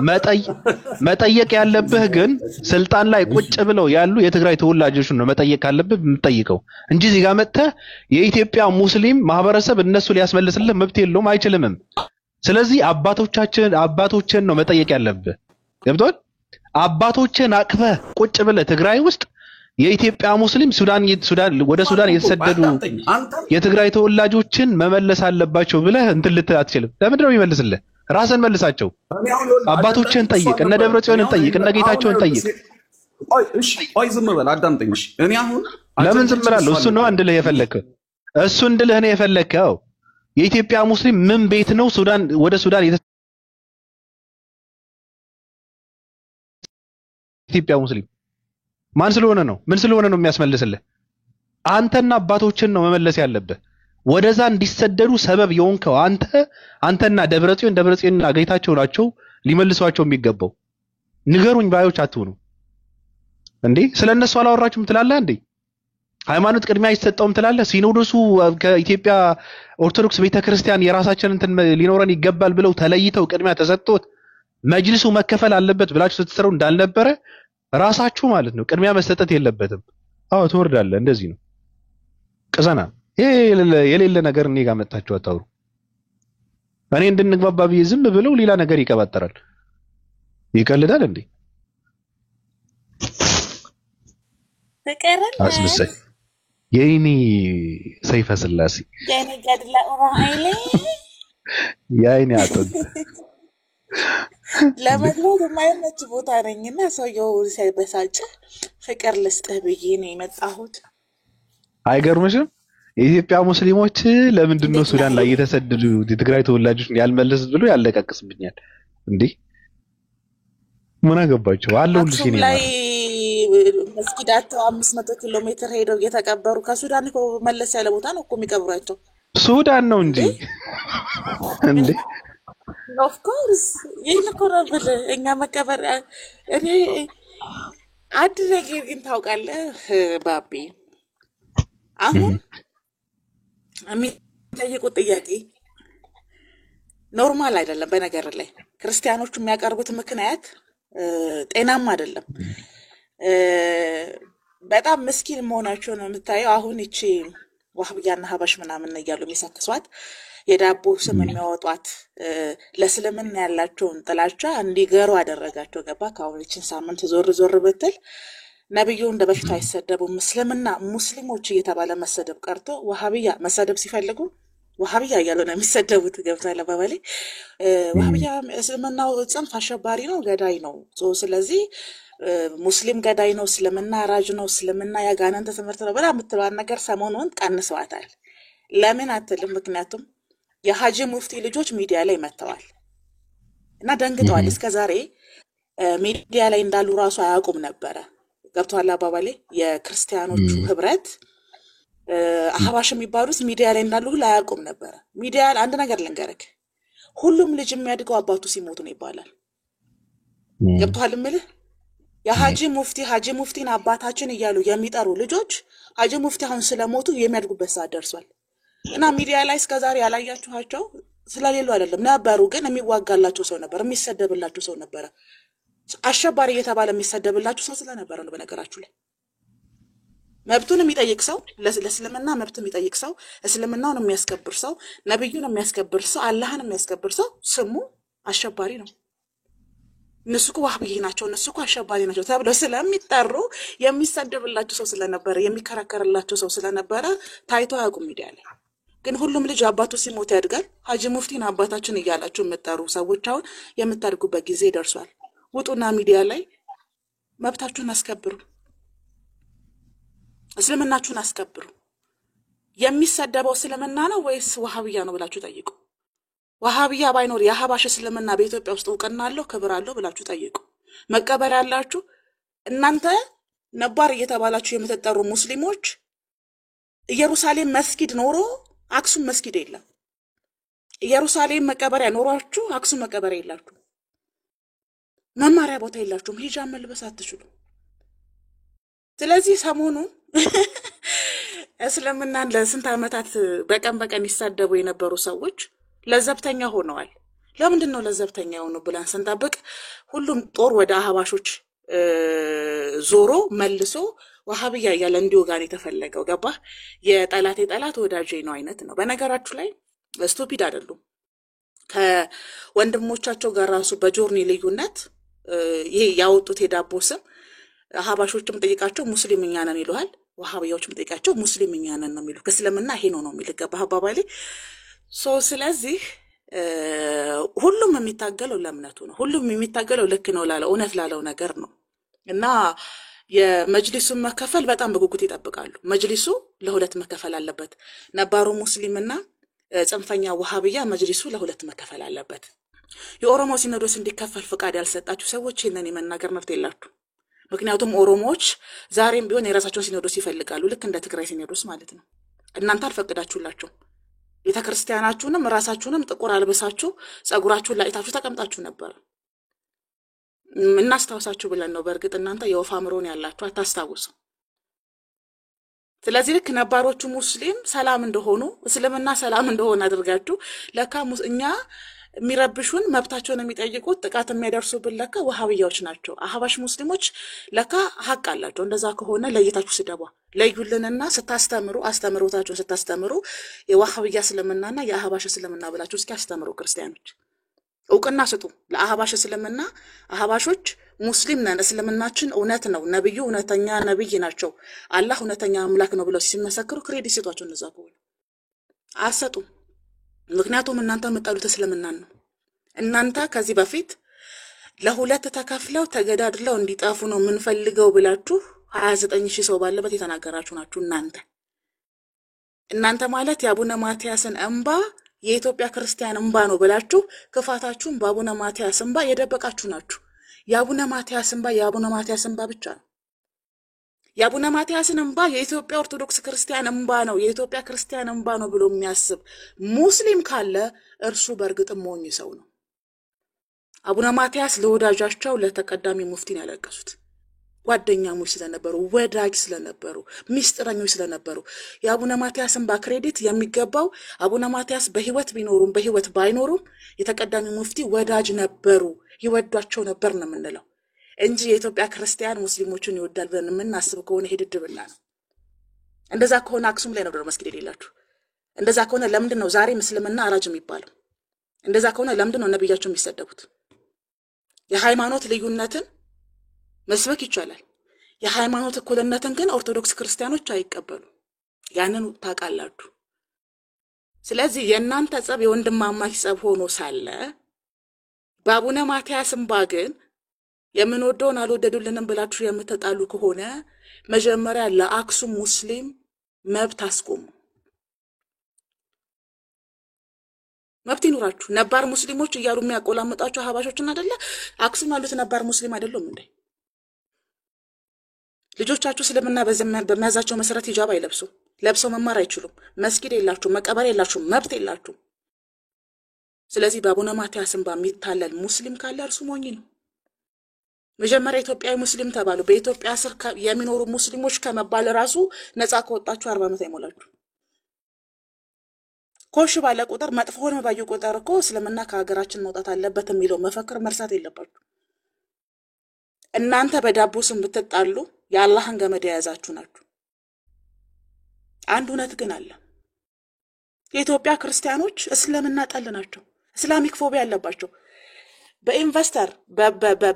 መጠየቅ ያለብህ ግን ስልጣን ላይ ቁጭ ብለው ያሉ የትግራይ ተወላጆች ነው መጠየቅ ካለብህ የምትጠይቀው እንጂ እዚህ ጋር መጥተህ የኢትዮጵያ ሙስሊም ማህበረሰብ እነሱ ሊያስመልስልህ መብት የለውም፣ አይችልምም። ስለዚህ አባቶችን ነው መጠየቅ ያለብህ። ገብቶሃል? አባቶችን አቅፈህ ቁጭ ብለህ ትግራይ ውስጥ የኢትዮጵያ ሙስሊም ወደ ሱዳን የተሰደዱ የትግራይ ተወላጆችን መመለስ አለባቸው ብለህ እንትን ልትል አትችልም። ለምንድን ነው የሚመልስልህ? ራስን መልሳቸው። አባቶችን ጠይቅ፣ እነ ደብረጽዮንን ጠይቅ፣ እነ ጌታቸውን ጠይቅ። ቆይ ዝም በል አዳምጠኝ። እኔ አሁን ለምን ዝም እላለሁ? እሱ ነው እንድልህ የፈለግከው። እሱ እንድልህ ነው የፈለግከው። የኢትዮጵያ ሙስሊም ምን ቤት ነው ወደ ሱዳን የኢትዮጵያ ሙስሊም ማን ስለሆነ ነው? ምን ስለሆነ ነው የሚያስመልስልህ? አንተና አባቶችን ነው መመለስ ያለብህ። ወደዛ እንዲሰደዱ ሰበብ የሆንከው አንተና ደብረጽዮን አገይታቸው ናቸው ሊመልሷቸው የሚገባው። ንገሩኝ ባዮች አትሁኑ እንዴ። ስለነሱ አላወራችሁም ትላለህ እንዴ? ሃይማኖት ቅድሚያ አይሰጠውም ትላለህ? ሲኖዶሱ ከኢትዮጵያ ኦርቶዶክስ ቤተክርስቲያን የራሳችን እንትን ሊኖረን ይገባል ብለው ተለይተው ቅድሚያ ተሰጥቶት መጅልሱ መከፈል አለበት ብላችሁ ስትሰሩ እንዳልነበረ ራሳችሁ ማለት ነው። ቅድሚያ መሰጠት የለበትም። አዎ ትወርዳለህ። እንደዚህ ነው ቅዘና። ይሄ የሌለ ነገር እኔ ጋር መጣችሁ አታውሩ። እኔ እንድንግባባ ብዬ ዝም ብለው ሌላ ነገር ይቀባጠራል። ይቀልዳል እንዴ? ፍቅርን አስመሳይ የኔ ሰይፈ ስላሴ የኔ ገድለ ኡራኤል የኔ አጥንት ለመግባት የማይመች ቦታ ነኝና ሰውየው ሳይበሳጭ ፍቅር ልስጥህ ብዬ ነው የመጣሁት። አይገርምሽም? የኢትዮጵያ ሙስሊሞች ለምንድን ነው ሱዳን ላይ የተሰደዱ የትግራይ ተወላጆች ያልመለስ ብሎ ያለቃቅስብኛል እንዴ? ምን አገባቸው? አለሁልሽ አክሱም እኔ ላይ ማለት መስጊዳቸው 500 ኪሎ ሜትር ሄደው እየተቀበሩ ከሱዳን እኮ መለስ ያለ ቦታ ነው እኮ የሚቀብሯቸው። ሱዳን ነው እንጂ እንዴ? ኦፍ ኮርስ ይህን እኮ ነው የምልህ። እኛ መቀበር እኔ አንድ ነገር ግን ታውቃለህ ባቢ፣ አሁን የሚጠይቁት ጥያቄ ኖርማል አይደለም። በነገር ላይ ክርስቲያኖቹ የሚያቀርቡት ምክንያት ጤናማ አይደለም። በጣም ምስኪን መሆናቸው ነው የምታየው። አሁን ይቺ ዋህብያና ሀባሽ ምናምን እያሉ የሚሰክሷት የዳቦ ስም የሚያወጧት ለእስልምና ያላቸውን ጥላቻ እንዲገሩ አደረጋቸው። ገባ? ከአሁን ይችን ሳምንት ዞር ዞር ብትል ነብዩ እንደ በፊቱ አይሰደቡም። እስልምና ሙስሊሞች እየተባለ መሰደብ ቀርቶ ዋሃብያ መሰደብ ሲፈልጉ ዋሃብያ እያሉ ነው የሚሰደቡት። ገብቷል አባባሌ? ዋሃብያ እስልምናው ጽንፍ አሸባሪ ነው፣ ገዳይ ነው። ስለዚህ ሙስሊም ገዳይ ነው፣ እስልምና አራጅ ነው፣ እስልምና ያጋነንተ ትምህርት ነው ብላ የምትለዋን ነገር ሰሞኑን ቀንሰዋታል። ለምን አትልም? ምክንያቱም የሀጂ ሙፍቲ ልጆች ሚዲያ ላይ መጥተዋል እና ደንግጠዋል። እስከዛሬ ሚዲያ ላይ እንዳሉ ራሱ አያውቁም ነበረ። ገብቷል አባባሌ? የክርስቲያኖቹ ህብረት አህባሽ የሚባሉት ሚዲያ ላይ እንዳሉ ሁሉ አያውቁም ነበረ። ሚዲያ አንድ ነገር ልንገርክ፣ ሁሉም ልጅ የሚያድገው አባቱ ሲሞቱ ነው ይባላል። ገብቷል እምልህ? የሀጂ ሙፍቲን አባታችን እያሉ የሚጠሩ ልጆች ሀጂ ሙፍቲ አሁን ስለሞቱ የሚያድጉበት ሰዓት ደርሷል። እና ሚዲያ ላይ እስከዛሬ ያላያችኋቸው ስለሌሉ አይደለም፣ ነበሩ። ግን የሚዋጋላቸው ሰው ነበር፣ የሚሰደብላቸው ሰው ነበረ። አሸባሪ እየተባለ የሚሰደብላችሁ ሰው ስለነበረ ነው። በነገራችሁ ላይ መብቱን የሚጠይቅ ሰው፣ ለእስልምና መብት የሚጠይቅ ሰው፣ እስልምናውን የሚያስከብር ሰው፣ ነብዩን የሚያስከብር ሰው፣ አላህን የሚያስከብር ሰው ስሙ አሸባሪ ነው። እነሱ እኮ ዋህብይ ናቸው፣ እነሱ እኮ አሸባሪ ናቸው ተብለው ስለሚጠሩ የሚሰደብላቸው ሰው ስለነበረ፣ የሚከራከርላቸው ሰው ስለነበረ ታይቶ አያውቁም ሚዲያ ላይ። ግን ሁሉም ልጅ አባቱ ሲሞት ያድጋል። ሀጂ ሙፍቲን አባታችን እያላችሁ የምትጠሩ ሰዎች አሁን የምታድጉበት ጊዜ ደርሷል። ውጡና ሚዲያ ላይ መብታችሁን አስከብሩ፣ እስልምናችሁን አስከብሩ። የሚሰደበው እስልምና ነው ወይስ ዋሃብያ ነው ብላችሁ ጠይቁ። ዋሃብያ ባይኖር የሀባሽ እስልምና በኢትዮጵያ ውስጥ እውቅና አለው ክብር አለው ብላችሁ ጠይቁ። መቀበሪያ ያላችሁ እናንተ ነባር እየተባላችሁ የምትጠሩ ሙስሊሞች ኢየሩሳሌም መስጊድ ኖሮ አክሱም መስጊድ የለም። ኢየሩሳሌም መቀበሪያ ኖሯችሁ አክሱም መቀበሪያ የላችሁ። መማሪያ ቦታ የላችሁም። ሂጃብ መልበስ አትችሉ። ስለዚህ ሰሞኑን እስልምናን ለስንት ዓመታት በቀን በቀን ይሳደቡ የነበሩ ሰዎች ለዘብተኛ ሆነዋል። ለምንድን ነው ለዘብተኛ የሆኑ ብለን ስንጠብቅ ሁሉም ጦር ወደ አህባሾች ዞሮ መልሶ ዋሃብያ እያለ እንዲወጋን የተፈለገው። ገባ? የጠላቴ ጠላት ወዳጄ ነው አይነት ነው። በነገራችሁ ላይ ስቱፒድ አይደሉም። ከወንድሞቻቸው ጋር ራሱ በጆርኒ ልዩነት ይሄ ያወጡት የዳቦ ስም አህባሾችም ጠይቃቸው ሙስሊምኛ ነን ይሉሃል፣ ዋሃብያዎችም ጠይቃቸው ሙስሊምኛ ነን ነው የሚሉ። ከእስልምና ይሄ ነው የሚል ገባ አባባሌ? ስለዚህ ሁሉም የሚታገለው ለእምነቱ ነው። ሁሉም የሚታገለው ልክ ነው ላለው እውነት ላለው ነገር ነው። እና የመጅሊሱን መከፈል በጣም በጉጉት ይጠብቃሉ። መጅሊሱ ለሁለት መከፈል አለበት። ነባሩ ሙስሊምና ጽንፈኛ ዋሃብያ መጅሊሱ ለሁለት መከፈል አለበት። የኦሮሞ ሲኖዶስ እንዲከፈል ፍቃድ ያልሰጣችሁ ሰዎች ይህንን የመናገር መብት የላችሁ። ምክንያቱም ኦሮሞዎች ዛሬም ቢሆን የራሳቸውን ሲኖዶስ ይፈልጋሉ፣ ልክ እንደ ትግራይ ሲኖዶስ ማለት ነው። እናንተ አልፈቅዳችሁላቸው። ቤተክርስቲያናችሁንም ራሳችሁንም ጥቁር አልበሳችሁ ጸጉራችሁን ላይታችሁ ተቀምጣችሁ ነበር። እናስታውሳችሁ ብለን ነው። በእርግጥ እናንተ የወፍ አእምሮን ያላችሁ አታስታውሱ። ስለዚህ ልክ ነባሮቹ ሙስሊም ሰላም እንደሆኑ እስልምና ሰላም እንደሆነ አድርጋችሁ ለካ እኛ የሚረብሹን መብታቸውን የሚጠይቁት ጥቃት የሚያደርሱብን ለካ ወሃቢያዎች ናቸው። አህባሽ ሙስሊሞች ለካ ሀቅ አላቸው። እንደዛ ከሆነ ለይታችሁ ስደቧ። ለዩልንና ስታስተምሩ አስተምሮታችሁን ስታስተምሩ የወሃቢያ እስልምናና የአህባሽ እስልምና ብላችሁ እስኪ አስተምሩ። ክርስቲያኖች እውቅና ስጡ ለአህባሽ እስልምና። አህባሾች ሙስሊም ነን፣ እስልምናችን እውነት ነው፣ ነብዩ እውነተኛ ነብይ ናቸው፣ አላህ እውነተኛ አምላክ ነው ብለው ሲመሰክሩ ክሬዲት ስጧቸው። እንደዛ ከሆነ አሰጡም። ምክንያቱም እናንተ የምትጠሉት እስልምናን ነው። እናንተ ከዚህ በፊት ለሁለት ተከፍለው ተገዳድለው እንዲጠፉ ነው የምንፈልገው ብላችሁ 29000 ሰው ባለበት የተናገራችሁ ናችሁ። እናንተ ማለት የአቡነ ማትያስን እንባ የኢትዮጵያ ክርስቲያን እንባ ነው ብላችሁ ክፋታችሁን በአቡነ ማትያስ እንባ የደበቃችሁ ናችሁ። የአቡነ ማትያስ እንባ የአቡነ ማትያስ እንባ ብቻ ነው። የአቡነ ማትያስን እንባ የኢትዮጵያ ኦርቶዶክስ ክርስቲያን እንባ ነው፣ የኢትዮጵያ ክርስቲያን እንባ ነው ብሎ የሚያስብ ሙስሊም ካለ እርሱ በእርግጥም ሞኝ ሰው ነው። አቡነ ማትያስ ለወዳጃቸው ለተቀዳሚ ሙፍቲን ያለቀሱት ጓደኛሞች ስለነበሩ፣ ወዳጅ ስለነበሩ፣ ሚስጥረኞች ስለነበሩ የአቡነ ማትያስ እንባ ክሬዲት የሚገባው አቡነ ማትያስ በህይወት ቢኖሩም በህይወት ባይኖሩም የተቀዳሚ ሙፍቲ ወዳጅ ነበሩ፣ ይወዷቸው ነበር ነው የምንለው እንጂ የኢትዮጵያ ክርስቲያን ሙስሊሞችን ይወዳል ብለን የምናስብ ከሆነ ሄድድብና ነው። እንደዛ ከሆነ አክሱም ላይ ነው መስጊድ የሌላችሁ። እንደዛ ከሆነ ለምንድን ነው ዛሬ ሙስሊምና አራጅ የሚባለው? እንደዛ ከሆነ ለምንድን ነው ነብያቸው የሚሰደቡት? የሃይማኖት ልዩነትን መስበክ ይቻላል። የሃይማኖት እኩልነትን ግን ኦርቶዶክስ ክርስቲያኖች አይቀበሉ። ያንን ታውቃላችሁ። ስለዚህ የእናንተ ጸብ የወንድማማች ጸብ ሆኖ ሳለ በአቡነ ማትያስ እንባ ግን የምንወደውን አልወደዱልንም ብላችሁ የምትጣሉ ከሆነ መጀመሪያ ለአክሱም ሙስሊም መብት አስቆሙ። መብት ይኑራችሁ። ነባር ሙስሊሞች እያሉ የሚያቆላምጣችሁ አህባሾችን አይደለ? አክሱም ያሉት ነባር ሙስሊም አይደሉም እንዴ? ልጆቻችሁ እስልምና በሚያዛቸው መሰረት ሂጃብ አይለብሱ፣ ለብሰው መማር አይችሉም፣ መስጊድ የላችሁ፣ መቀበር የላችሁ፣ መብት የላችሁ። ስለዚህ በአቡነ ማትያስ እንባ የሚታለል ሙስሊም ካለ እርሱ ሞኝ ነው። መጀመሪያ ኢትዮጵያዊ ሙስሊም ተባሉ። በኢትዮጵያ ስር የሚኖሩ ሙስሊሞች ከመባል ራሱ ነፃ ከወጣችሁ 40 ዓመት አይሞላችሁ። ኮሽ ባለ ቁጥር መጥፎውን ባዩ ቁጥር እኮ እስልምና ከሀገራችን መውጣት አለበት የሚለው መፈክር መርሳት የለባችሁ። እናንተ በዳቦ ስም ብትጣሉ የአላህን ገመድ የያዛችሁ ናችሁ። አንድ እውነት ግን አለ። የኢትዮጵያ ክርስቲያኖች እስልምና ጠል ናቸው። እስላሚክ ፎቢያ አለባቸው። በኢንቨስተር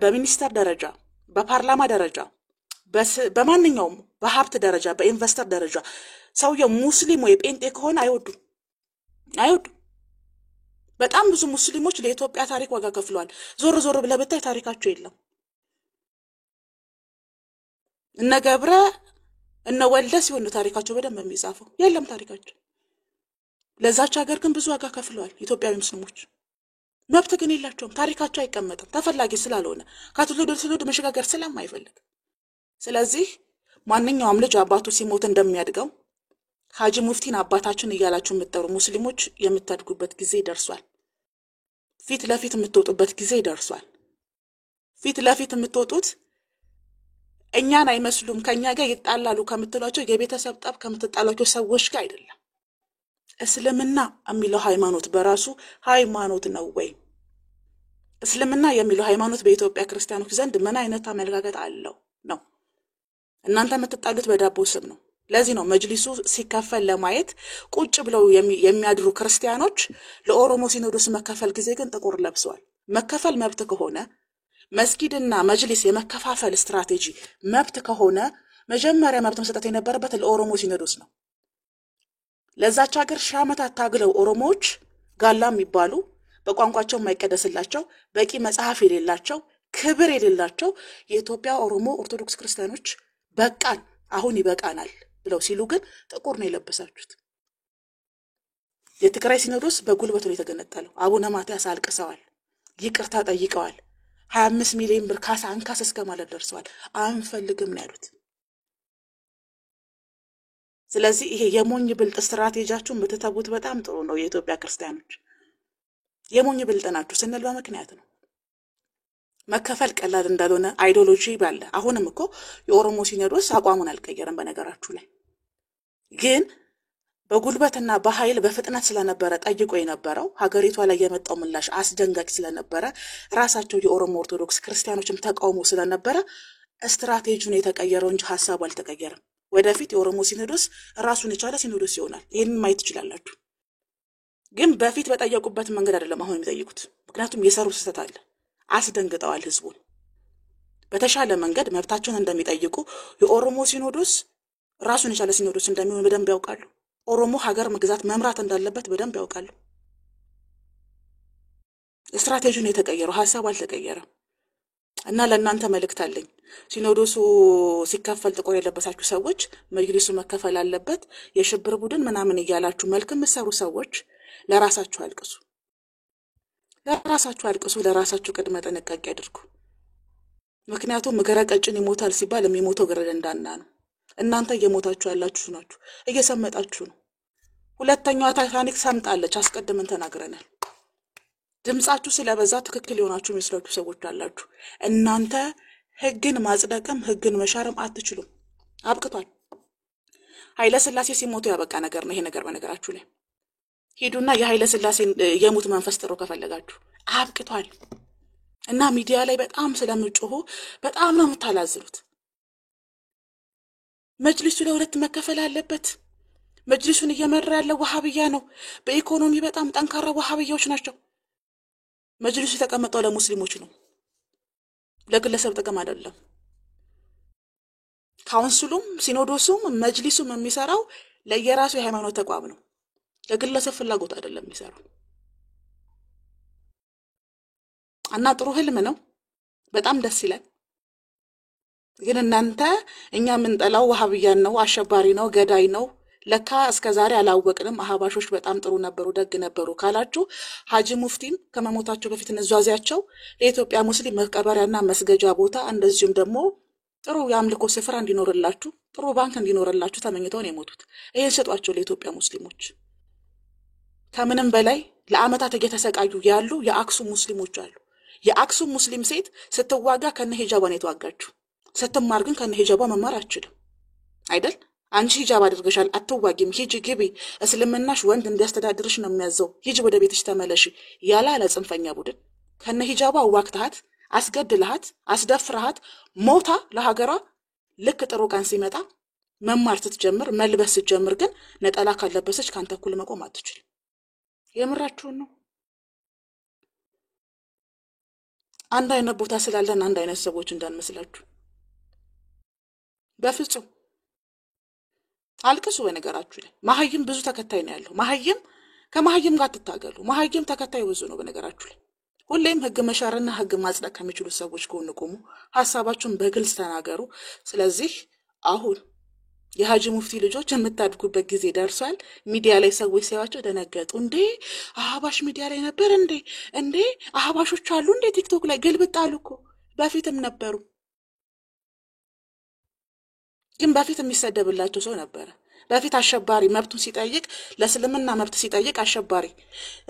በሚኒስተር ደረጃ በፓርላማ ደረጃ በማንኛውም በሀብት ደረጃ በኢንቨስተር ደረጃ ሰውየው ሙስሊም ወይ ጴንጤ ከሆነ አይወዱም። በጣም ብዙ ሙስሊሞች ለኢትዮጵያ ታሪክ ዋጋ ከፍለዋል። ዞር ዞር ብለህ ብታይ ታሪካቸው የለም። እነ ገብረ እነ ወልደ ሲሆን ታሪካቸው በደንብ የሚጻፈው የለም ታሪካቸው። ለዛች ሀገር ግን ብዙ ዋጋ ከፍለዋል ኢትዮጵያዊ ሙስሊሞች። መብት ግን የላቸውም። ታሪካቸው አይቀመጥም ተፈላጊ ስላልሆነ ከትውልድ ወደ ትውልድ መሸጋገር ስለማይፈልግ። ስለዚህ ማንኛውም ልጅ አባቱ ሲሞት እንደሚያድገው ሀጂ ሙፍቲን አባታችን እያላችሁ የምትጠሩ ሙስሊሞች የምታድጉበት ጊዜ ደርሷል። ፊት ለፊት የምትወጡበት ጊዜ ደርሷል። ፊት ለፊት የምትወጡት እኛን አይመስሉም ከኛ ጋር ይጣላሉ ከምትሏቸው የቤተሰብ ጠብ ከምትጣሏቸው ሰዎች ጋር አይደለም። እስልምና የሚለው ሃይማኖት በራሱ ሃይማኖት ነው ወይ? እስልምና የሚለው ሃይማኖት በኢትዮጵያ ክርስቲያኖች ዘንድ ምን አይነት አመለካከት አለው ነው? እናንተ የምትጣሉት በዳቦ ስም ነው። ለዚህ ነው መጅሊሱ ሲከፈል ለማየት ቁጭ ብለው የሚያድሩ ክርስቲያኖች ለኦሮሞ ሲኖዶስ መከፈል ጊዜ ግን ጥቁር ለብሰዋል። መከፈል መብት ከሆነ መስጊድና መጅሊስ የመከፋፈል ስትራቴጂ መብት ከሆነ መጀመሪያ መብት መስጠት የነበረበት ለኦሮሞ ሲኖዶስ ነው። ለዛች ሀገር ሺህ ዓመታት ታግለው ኦሮሞዎች ጋላ የሚባሉ በቋንቋቸው የማይቀደስላቸው በቂ መጽሐፍ የሌላቸው ክብር የሌላቸው የኢትዮጵያ ኦሮሞ ኦርቶዶክስ ክርስቲያኖች በቃን አሁን ይበቃናል ብለው ሲሉ ግን ጥቁር ነው የለበሳችሁት። የትግራይ ሲኖዶስ በጉልበቱ ነው የተገነጠለው። አቡነ ማትያስ አልቅሰዋል፣ ይቅርታ ጠይቀዋል። 25 ሚሊዮን ብር ካሳ አንካስ እስከ ማለት ደርሰዋል። አንፈልግም ነው ያሉት። ስለዚህ ይሄ የሞኝ ብልጥ ስትራቴጂያችሁን ብትተውት በጣም ጥሩ ነው። የኢትዮጵያ ክርስቲያኖች የሞኝ ብልጥ ናችሁ ስንል በምክንያት ነው። መከፈል ቀላል እንዳልሆነ አይዲዮሎጂ ባለ አሁንም እኮ የኦሮሞ ሲኖዶስ አቋሙን አልቀየረም። በነገራችሁ ላይ ግን በጉልበትና በኃይል በፍጥነት ስለነበረ ጠይቆ የነበረው ሀገሪቷ ላይ የመጣው ምላሽ አስደንጋጭ ስለነበረ ራሳቸው የኦሮሞ ኦርቶዶክስ ክርስቲያኖችም ተቃውሞ ስለነበረ ስትራቴጂውን የተቀየረው እንጂ ሐሳቡ አልተቀየረም። ወደፊት የኦሮሞ ሲኖዶስ ራሱን የቻለ ሲኖዶስ ይሆናል። ይሄንን ማየት ትችላላችሁ። ግን በፊት በጠየቁበት መንገድ አይደለም አሁን የሚጠይቁት። ምክንያቱም የሰሩ ስህተት አለ። አስደንግጠዋል ህዝቡን። በተሻለ መንገድ መብታቸውን እንደሚጠይቁ የኦሮሞ ሲኖዶስ ራሱን የቻለ ሲኖዶስ እንደሚሆን በደንብ ያውቃሉ። ኦሮሞ ሀገር መግዛት መምራት እንዳለበት በደንብ ያውቃሉ። ስትራቴጂውን የተቀየረው ሐሳቡ አልተቀየረም። እና ለእናንተ መልእክት አለኝ። ሲኖዶሱ ሲከፈል ጥቁር የለበሳችሁ ሰዎች መጅሊሱ መከፈል አለበት የሽብር ቡድን ምናምን እያላችሁ መልክ የምትሰሩ ሰዎች ለራሳችሁ አልቅሱ። ለራሳችሁ ቅድመ ጥንቃቄ አድርጉ። ምክንያቱም እግረ ቀጭን ይሞታል ሲባል የሚሞተው እግረ ደንዳና ነው። እናንተ እየሞታችሁ ያላችሁ ናችሁ፣ እየሰመጣችሁ ነው። ሁለተኛዋ ታይታኒክ ሰምጣለች፣ አስቀድመን ተናግረናል። ድምጻችሁ ስለበዛ ትክክል የሆናችሁ መስሏችሁ ሰዎች አላችሁ። እናንተ ህግን ማጽደቅም ህግን መሻርም አትችሉም። አብቅቷል። ኃይለ ሥላሴ ሲሞቱ ያበቃ ነገር ነው ይሄ ነገር። በነገራችሁ ላይ ሂዱና የኃይለ ሥላሴ የሙት መንፈስ ጥሩ ከፈለጋችሁ አብቅቷል። እና ሚዲያ ላይ በጣም ስለምጮሁ በጣም ነው የምታላዝሩት። መጅሊሱ ለሁለት መከፈል አለበት። መጅሊሱን እየመራ ያለው ወሃብያ ነው። በኢኮኖሚ በጣም ጠንካራ ወሃብያዎች ናቸው። መጅሊሱ የተቀመጠው ለሙስሊሞች ነው፣ ለግለሰብ ጥቅም አይደለም። ካውንስሉም ሲኖዶሱም መጅሊሱም የሚሰራው ለየራሱ የሃይማኖት ተቋም ነው፣ ለግለሰብ ፍላጎት አይደለም የሚሰራው። እና ጥሩ ህልም ነው፣ በጣም ደስ ይላል። ግን እናንተ እኛ የምንጠላው ወሃብያን ነው፣ አሸባሪ ነው፣ ገዳይ ነው፣ ለካ እስከዛሬ አላወቅንም፣ አህባሾች በጣም ጥሩ ነበሩ፣ ደግ ነበሩ ካላችሁ ሀጂ ሙፍቲን ከመሞታቸው በፊት ንዟዚያቸው ለኢትዮጵያ ሙስሊም መቀበሪያና መስገጃ ቦታ እንደዚሁም ደግሞ ጥሩ የአምልኮ ስፍራ እንዲኖርላችሁ፣ ጥሩ ባንክ እንዲኖርላችሁ ተመኝተው ነው የሞቱት። ይሄን ሰጧቸው ለኢትዮጵያ ሙስሊሞች። ከምንም በላይ ለአመታት እየተሰቃዩ ያሉ የአክሱም ሙስሊሞች አሉ። የአክሱም ሙስሊም ሴት ስትዋጋ ከነ ሂጃባ ነው የተዋጋችሁ። ስትማር ግን ከነ ሂጃባ መማር አትችልም አይደል? አንቺ ሂጃብ አድርገሻል አትዋጊም፣ ሂጂ ግቢ፣ እስልምናሽ ወንድ እንዲያስተዳድርሽ ነው የሚያዘው፣ ሂጂ ወደ ቤትሽ ተመለሽ ያላለ ጽንፈኛ ቡድን ከነ ሂጃባ ዋክታት አስገድልሃት አስደፍረሃት ሞታ ለሀገሯ ልክ ጥሩ ቀን ሲመጣ መማር ስትጀምር መልበስ ስትጀምር ግን ነጠላ ካለበሰች ካንተ እኩል መቆም አትችል። የምራችሁን ነው። አንድ አይነት ቦታ ስላለን አንድ አይነት ሰዎች እንዳንመስላችሁ በፍጹም። አልቅሱ። በነገራችሁ ላይ መሀይም ብዙ ተከታይ ነው ያለው። መሀይም ከመሀይም ጋር ትታገሉ። መሀይም ተከታይ ብዙ ነው በነገራችሁ ላይ። ሁሌም ህግ መሻርና ህግ ማጽደቅ ከሚችሉ ሰዎች ጎን ቆሙ። ሐሳባችሁን በግልጽ ተናገሩ። ስለዚህ አሁን የሀጂ ሙፍቲ ልጆች የምታድጉበት ጊዜ ደርሷል። ሚዲያ ላይ ሰዎች ሲያዩአቸው ደነገጡ። እንዴ አህባሽ ሚዲያ ላይ ነበር እንዴ አህባሾች አሉ እንዴ ቲክቶክ ላይ ግልብጥ አሉ እኮ። በፊትም ነበሩ፣ ግን በፊት የሚሰደብላቸው ሰው ነበረ። በፊት አሸባሪ መብቱን ሲጠይቅ ለእስልምና መብት ሲጠይቅ አሸባሪ፣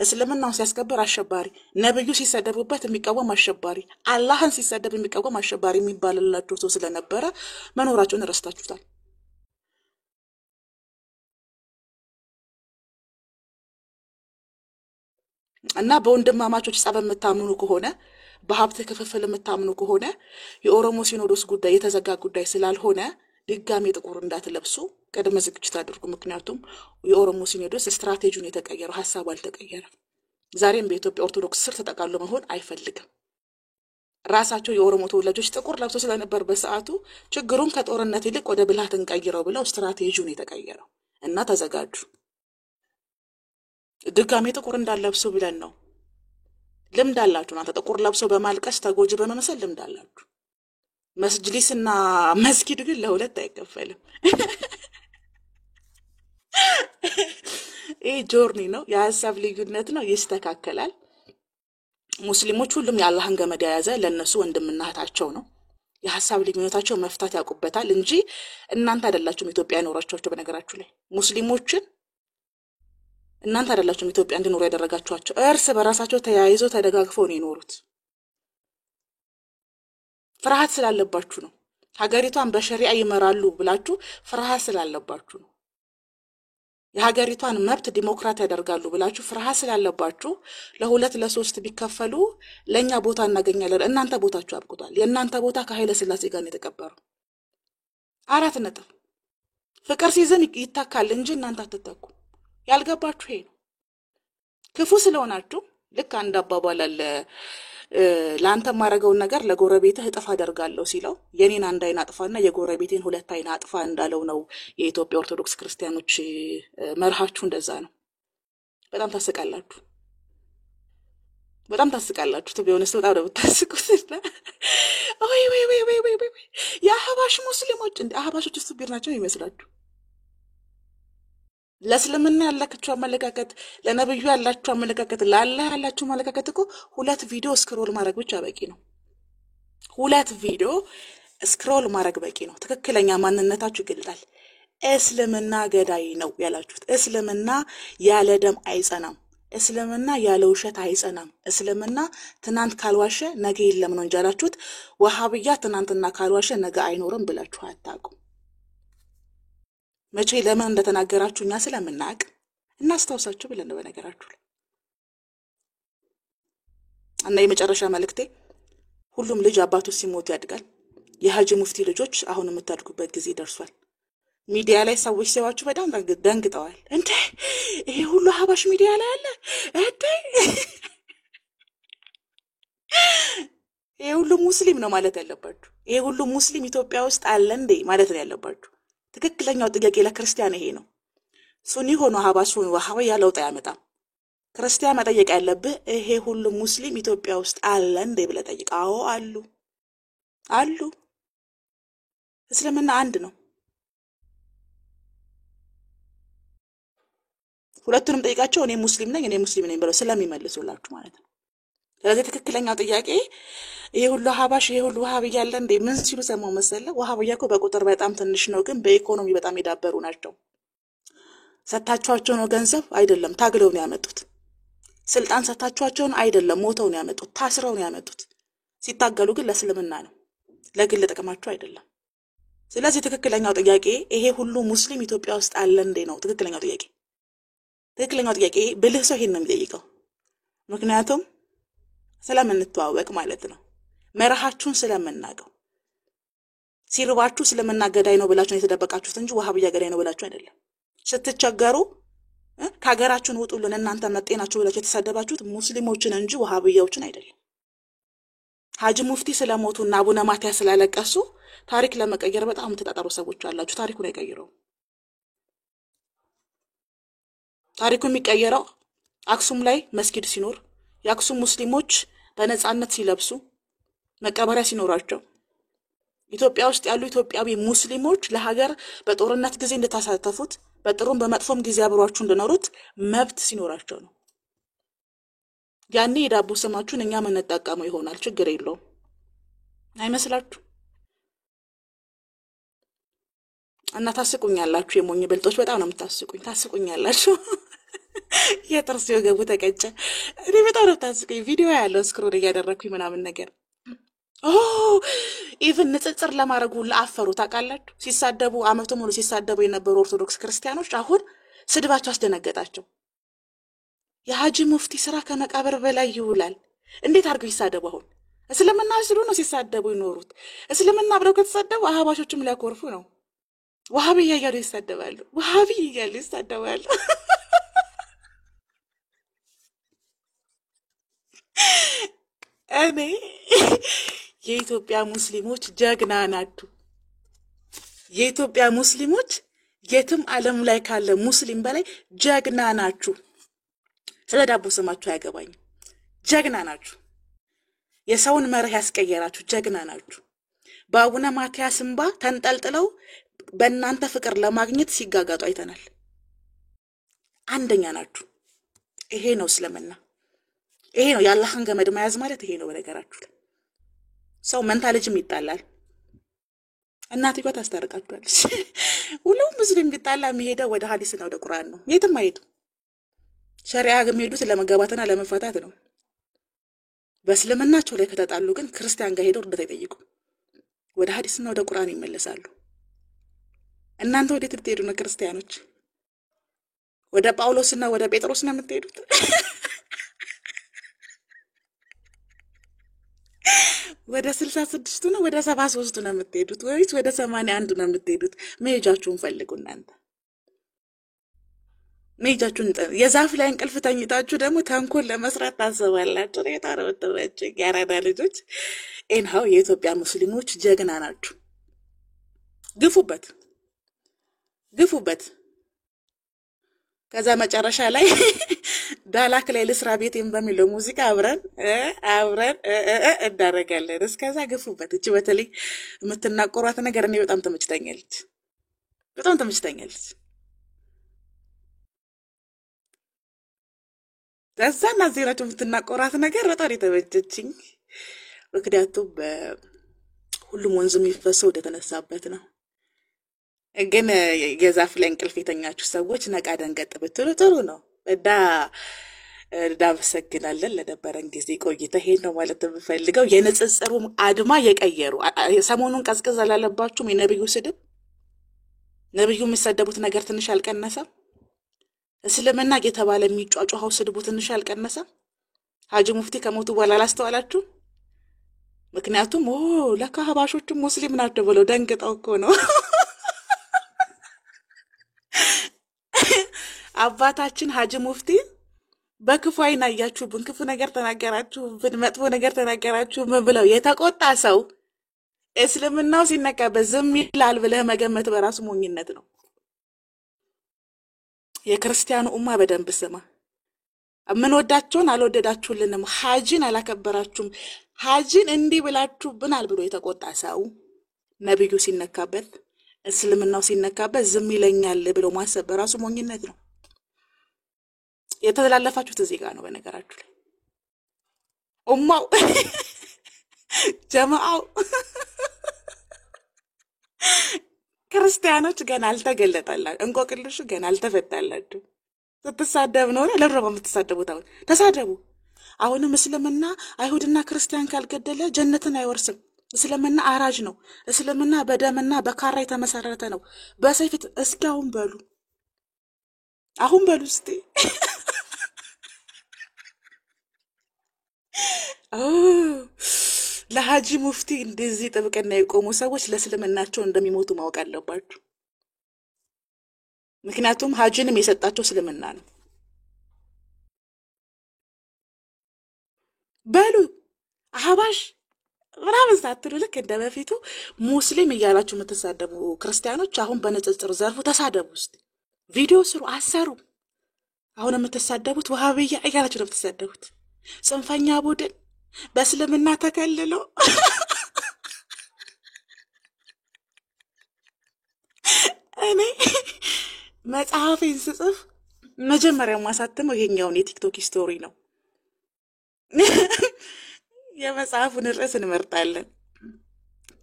እስልምናውን ሲያስከብር አሸባሪ፣ ነብዩ ሲሰደቡበት የሚቃወም አሸባሪ፣ አላህን ሲሰደብ የሚቃወም አሸባሪ የሚባልላቸው ሰው ስለነበረ መኖራቸውን ረስታችሁታል። እና በወንድማማቾች ጸብ የምታምኑ ከሆነ በሀብት ክፍፍል የምታምኑ ከሆነ የኦሮሞ ሲኖዶስ ጉዳይ የተዘጋ ጉዳይ ስላልሆነ ድጋሜ ጥቁር እንዳትለብሱ ቅድመ ዝግጅት አድርጉ። ምክንያቱም የኦሮሞ ሲኖዶስ ስትራቴጂውን የተቀየረው ሐሳቡ አልተቀየረም። ዛሬም በኢትዮጵያ ኦርቶዶክስ ስር ተጠቃሎ መሆን አይፈልግም። ራሳቸው የኦሮሞ ተወላጆች ጥቁር ለብሶ ስለነበር በሰዓቱ ችግሩን ከጦርነት ይልቅ ወደ ብልሃት እንቀይረው ብለው ስትራቴጂውን የተቀየረው እና ተዘጋጁ። ድጋሜ ጥቁር እንዳለብሱ ብለን ነው። ልምድ አላችሁ እናንተ ጥቁር ለብሶ በማልቀስ ተጎጂ በመመሰል ልምድ አላችሁ። መስጅሊስና መስጊድ ግን ለሁለት አይከፈልም። ይህ ጆርኒ ነው፣ የሀሳብ ልዩነት ነው፣ ይስተካከላል። ሙስሊሞች ሁሉም የአላህን ገመድ የያዘ ለነሱ ወንድምና እህታቸው ነው። የሐሳብ ልዩነታቸው መፍታት ያውቁበታል እንጂ እናንተ አይደላችሁም ኢትዮጵያ ያኖራችኋቸው። በነገራችሁ ላይ ሙስሊሞችን እናንተ አይደላችሁም ኢትዮጵያ እንዲኖሩ ያደረጋችኋቸው። እርስ በራሳቸው ተያይዘው ተደጋግፈው ነው የኖሩት። ፍርሃት ስላለባችሁ ነው። ሀገሪቷን በሸሪዓ ይመራሉ ብላችሁ ፍርሃት ስላለባችሁ ነው። የሀገሪቷን መብት ዲሞክራት ያደርጋሉ ብላችሁ ፍርሃት ስላለባችሁ ለሁለት ለሶስት ቢከፈሉ ለኛ ቦታ እናገኛለን። እናንተ ቦታችሁ አብቅቷል። የእናንተ ቦታ ከኃይለ ሥላሴ ጋር ነው የተቀበረው። 4 ነጥብ። ፍቅር ሲዝም ይታካል እንጂ እናንተ አትተኩ። ያልገባችሁ ይሄ ነው። ክፉ ስለሆናችሁ ልክ አንድ አባባል አለ፣ ለአንተ ማረገውን ነገር ለጎረቤትህ እጥፍ አደርጋለሁ ሲለው የኔን አንድ አይን አጥፋና የጎረቤቴን 2 አይን አጥፋ እንዳለው ነው የኢትዮጵያ ኦርቶዶክስ ክርስቲያኖች መርሃችሁ። እንደዛ ነው። በጣም ታስቃላችሁ። በጣም ታስቃላችሁ። ቢሆንስ በጣም ነው የምታስቁት። ወይ የአህባሽ ሙስሊሞች እንደ አህባሾች ቢር ናቸው ይመስላችሁ? ለእስልምና ያላችሁ አመለካከት፣ ለነብዩ ያላችሁ አመለካከት፣ ለአላህ ያላችሁ አመለካከት እኮ 2 ቪዲዮ ስክሮል ማድረግ ብቻ በቂ ነው። 2 ቪዲዮ ስክሮል ማድረግ በቂ ነው። ትክክለኛ ማንነታችሁ ይገልጣል። እስልምና ገዳይ ነው ያላችሁት፣ እስልምና ያለ ደም አይጸናም፣ እስልምና ያለ ውሸት አይጸናም፣ እስልምና ትናንት ካልዋሸ ነገ የለም ነው እንጂ ያላችሁት። ወሃብያ ትናንትና ካልዋሸ ነገ አይኖርም ብላችሁ አታውቁም። መቼ ለምን እንደተናገራችሁ እኛ ስለምናውቅ እናስታውሳችሁ ብለን ነው በነገራችሁ። እና የመጨረሻ መልእክቴ ሁሉም ልጅ አባቱ ሲሞት ያድጋል። የሀጂ ሙፍቲ ልጆች አሁን የምታድጉበት ጊዜ ደርሷል። ሚዲያ ላይ ሰዎች ሲዋችሁ በጣም ደንግጠዋል። እንዴ ይሄ ሁሉ አህባሽ ሚዲያ ላይ አለ እንዴ? ይሄ ሁሉ ሙስሊም ነው ማለት ያለባችሁ። ይሄ ሁሉ ሙስሊም ኢትዮጵያ ውስጥ አለ እንዴ ማለት ነው ያለባችሁ። ትክክለኛው ጥያቄ ለክርስቲያን ይሄ ነው። ሱኒ ሆኖ አህባሽ ሆኖ ወሃቢያ ለውጥ አያመጣም። ክርስቲያን መጠየቅ ያለብህ ይሄ ሁሉ ሙስሊም ኢትዮጵያ ውስጥ አለ እንዴ ብለህ ጠይቅ። አዎ አሉ። እስልምና አንድ ነው። ሁለቱንም ጠይቃቸው እኔ ሙስሊም ነኝ ብለው ስለሚመልሱላችሁ ማለት ነው። ስለዚህ ትክክለኛው ጥያቄ ይሄ ሁሉ አህባሽ ይሄ ሁሉ ወሃቢያ አለ እንዴ ምን ሲሉ ሰማው መሰለ? ወሃቢያ እኮ በቁጥር በጣም ትንሽ ነው፣ ግን በኢኮኖሚ በጣም የዳበሩ ናቸው። ሰጣችኋቸው ነው ገንዘብ አይደለም፣ ታግለው ነው ያመጡት። ስልጣን ሰጣችኋቸው ነው አይደለም፣ ሞተው ነው ያመጡት፣ ታስረው ነው ያመጡት። ሲታገሉ ግን ለእስልምና ነው፣ ለግል ጥቅማቸው አይደለም። ስለዚህ ትክክለኛው ጥያቄ ይሄ ሁሉ ሙስሊም ኢትዮጵያ ውስጥ አለ እንዴ ነው ትክክለኛው ጥያቄ። ትክክለኛው ጥያቄ ብልህ ሰው ይሄን ነው የሚጠይቀው። ምክንያቱም ስለምንተዋወቅ ማለት ነው። መርሃችሁን ስለምናቀው። ሲርባችሁ እስልምና ገዳይ ነው ብላችሁ የተደበቃችሁት እንጂ ወሃቢያ ገዳይ ነው ብላችሁ አይደለም። ስትቸገሩ ከሀገራችሁን ውጡልን እናንተ መጤናችሁ ብላችሁ የተሳደባችሁት ሙስሊሞችን እንጂ ወሃቢያዎችን አይደለም። ሀጂ ሙፍቲ ስለሞቱና አቡነ ማትያስ ስላለቀሱ ታሪክ ለመቀየር በጣም ተጣጣሩ ሰዎች አላችሁ። ታሪኩን አይቀይረው። ታሪኩ የሚቀየረው አክሱም ላይ መስጊድ ሲኖር የአክሱም ሙስሊሞች በነጻነት ሲለብሱ መቀበሪያ ሲኖራቸው ኢትዮጵያ ውስጥ ያሉ ኢትዮጵያዊ ሙስሊሞች ለሀገር በጦርነት ጊዜ እንደተሳተፉት በጥሩም በመጥፎም ጊዜ አብሯችሁ እንደኖሩት መብት ሲኖራቸው ነው። ያኔ የዳቦ ስማችሁን እኛ መነጣቀመው ይሆናል፣ ችግር የለውም። አይመስላችሁ? እና ታስቁኛላችሁ። የሞኝ ብልጦች በጣም ነው የምታስቁኝ። ታስቁኛላችሁ። የጥርስ የገቡ ተቀጨ። እኔ በጣም ነው ታስቁኝ። ቪዲዮ ያለው ስክሮል እያደረኩኝ ምናምን ነገር ኢቭን ንጽጽር ለማድረጉ ለአፈሩ ታውቃላችሁ። ሲሳደቡ አመቱ ሙሉ ሲሳደቡ የነበሩ ኦርቶዶክስ ክርስቲያኖች አሁን ስድባቸው አስደነገጣቸው። የሀጂ ሙፍቲ ስራ ከመቃብር በላይ ይውላል። እንዴት አድርገው ይሳደቡ? አሁን እስልምና ስሉ ነው ሲሳደቡ ይኖሩት። እስልምና ብለው ከተሳደቡ አህባሾችም ሊያኮርፉ ነው። ወሃቢያ እያሉ ይሳደባሉ። ወሃቢያ እያሉ ይሳደባሉ። እኔ የኢትዮጵያ ሙስሊሞች ጀግና ናችሁ። የኢትዮጵያ ሙስሊሞች የትም ዓለም ላይ ካለ ሙስሊም በላይ ጀግና ናችሁ። ስለ ዳቦ ስማችሁ አያገባኝም። ጀግና ናችሁ። የሰውን መርህ ያስቀየራችሁ ጀግና ናችሁ። በአቡነ ማትያስ እንባ ተንጠልጥለው በእናንተ ፍቅር ለማግኘት ሲጋጋጡ አይተናል። አንደኛ ናችሁ። ይሄ ነው እስልምና። ይሄ ነው የአላህን ገመድ መያዝ ማለት ይሄ ነው። በነገራችሁ ሰው መንታ ልጅም ይጣላል። እናትየዋ ታስታርቃችኋለች። ሁሉም ሙስሊም ቢጣላ የሚሄደው ወደ ሐዲስና ወደ ቁርአን ነው። የትም አይሄዱ። ሸሪዓ የሚሄዱት ለመጋባትና ለመፋታት ነው። በእስልምናቸው ላይ ከተጣሉ ግን ክርስቲያን ጋር ሄደው እርዳታ ይጠይቁ፣ ወደ ሐዲስና ወደ ቁርአን ይመለሳሉ። እናንተ ወዴት ልትሄዱ ነው ክርስቲያኖች? ወደ ጳውሎስና ወደ ጴጥሮስ ነው የምትሄዱት? ወደ 66 ነው ወደ 73 ነው የምትሄዱት ወይስ ወደ 81 ነው የምትሄዱት? መሄጃችሁን ፈልጉ እናንተ። መሄጃችሁን የዛፍ ላይ እንቅልፍ ተኝታችሁ ደግሞ ተንኮል ለመስራት ታስባላችሁ። የታረወተበች ያራዳ ልጆች ኤንሃው የኢትዮጵያ ሙስሊሞች ጀግና ናችሁ። ግፉበት ግፉበት። ከዛ መጨረሻ ላይ ዳላክ ላይ ልስራ ቤቴን በሚለው ሙዚቃ አብረን እንዳረጋለን። እስከዛ ግፉበት። እቺ በተለይ የምትናቆሯት ነገር እኔ በጣም ተመችተኛለች፣ በጣም ተመችተኛለች። ከዛና ዜናቸው የምትናቆራት ነገር በጣም የተመቸችኝ። ምክንያቱም ሁሉም ወንዝ የሚፈሰው ወደ ተነሳበት ነው። ግን የዛፍ ላይ እንቅልፍ የተኛችሁ ሰዎች ነቃ ደንገጥ ብትሉ ጥሩ ነው። እናመሰግናለን ለነበረን ጊዜ ቆይታ። ይሄን ነው ማለት የምፈልገው። የንጽጽሩ አድማ የቀየሩ ሰሞኑን ቀዝቅዝ አላለባችሁም? የነብዩ ስድብ፣ ነብዩ የሚሰደቡት ነገር ትንሽ አልቀነሰም? እስልምና እየተባለ የሚጫጫኸው ስድቡ ትንሽ አልቀነሰም? ሀጂ ሙፍቲ ከሞቱ በኋላ አላስተዋላችሁ? ምክንያቱም ለካ ሀባሾችም ሙስሊም ናቸው ብለው ደንግጠው እኮ ነው። አባታችን ሀጂ ሙፍቲ በክፉ አይን አያችሁብን፣ ክፉ ነገር ተናገራችሁብን፣ መጥፎ ነገር ተናገራችሁብን ብለው የተቆጣ ሰው እስልምናው ሲነካበት ዝም ይላል ብለህ መገመት በራሱ ሞኝነት ነው። የክርስቲያኑ ኡማ በደንብ ስማ። ምን ወዳችሁን አልወደዳችሁልንም፣ ሀጂን አላከበራችሁም፣ ሀጂን እንዲህ ብላችሁብናል ብሎ የተቆጣ ሰው ነብዩ ሲነካበት፣ እስልምናው ሲነካበት ዝም ይለኛል ብሎ ማሰብ በራሱ ሞኝነት ነው። የተላለፋችሁት እዚህ ጋር ነው። በነገራችሁ ላይ ኡማው ጀማዓው ክርስቲያኖች ገና አልተገለጠላችሁ፣ እንቆቅልሹ ገና አልተፈታላችሁ። ስትሳደብ ነው ለረባ የምትሳደቡት። አሁን ተሳደቡ። አሁንም እስልምና አይሁድና ክርስቲያን ካልገደለ ጀነትን አይወርስም። እስልምና አራጅ ነው። እስልምና በደምና በካራ የተመሰረተ ነው። በሰይፍ እስኪ አሁን በሉ እስቲ ለሀጂ ሙፍቲ እንደዚህ ጥብቅና የቆሙ ሰዎች ለእስልምናቸው እንደሚሞቱ ማወቅ አለባችሁ። ምክንያቱም ሀጂንም የሰጣቸው እስልምና ነው። በሉ አህባሽ ምናምን ሳትሉ ልክ እንደ በፊቱ ሙስሊም እያላችሁ የምትሳደቡ ክርስቲያኖች አሁን በንጽጽር ዘርፉ ተሳደቡ። እስቲ ቪዲዮ ስሩ፣ አሰሩ። አሁን የምትሳደቡት ወሃብያ እያላችሁ ነው የምትሳደቡት። ጽንፈኛ ቡድን በእስልምና ተከልሎ እኔ መጽሐፌን ስጽፍ መጀመሪያ ማሳተመው ይሄኛውን የቲክቶክ ስቶሪ ነው። የመጽሐፉን ርዕስ እንመርጣለን።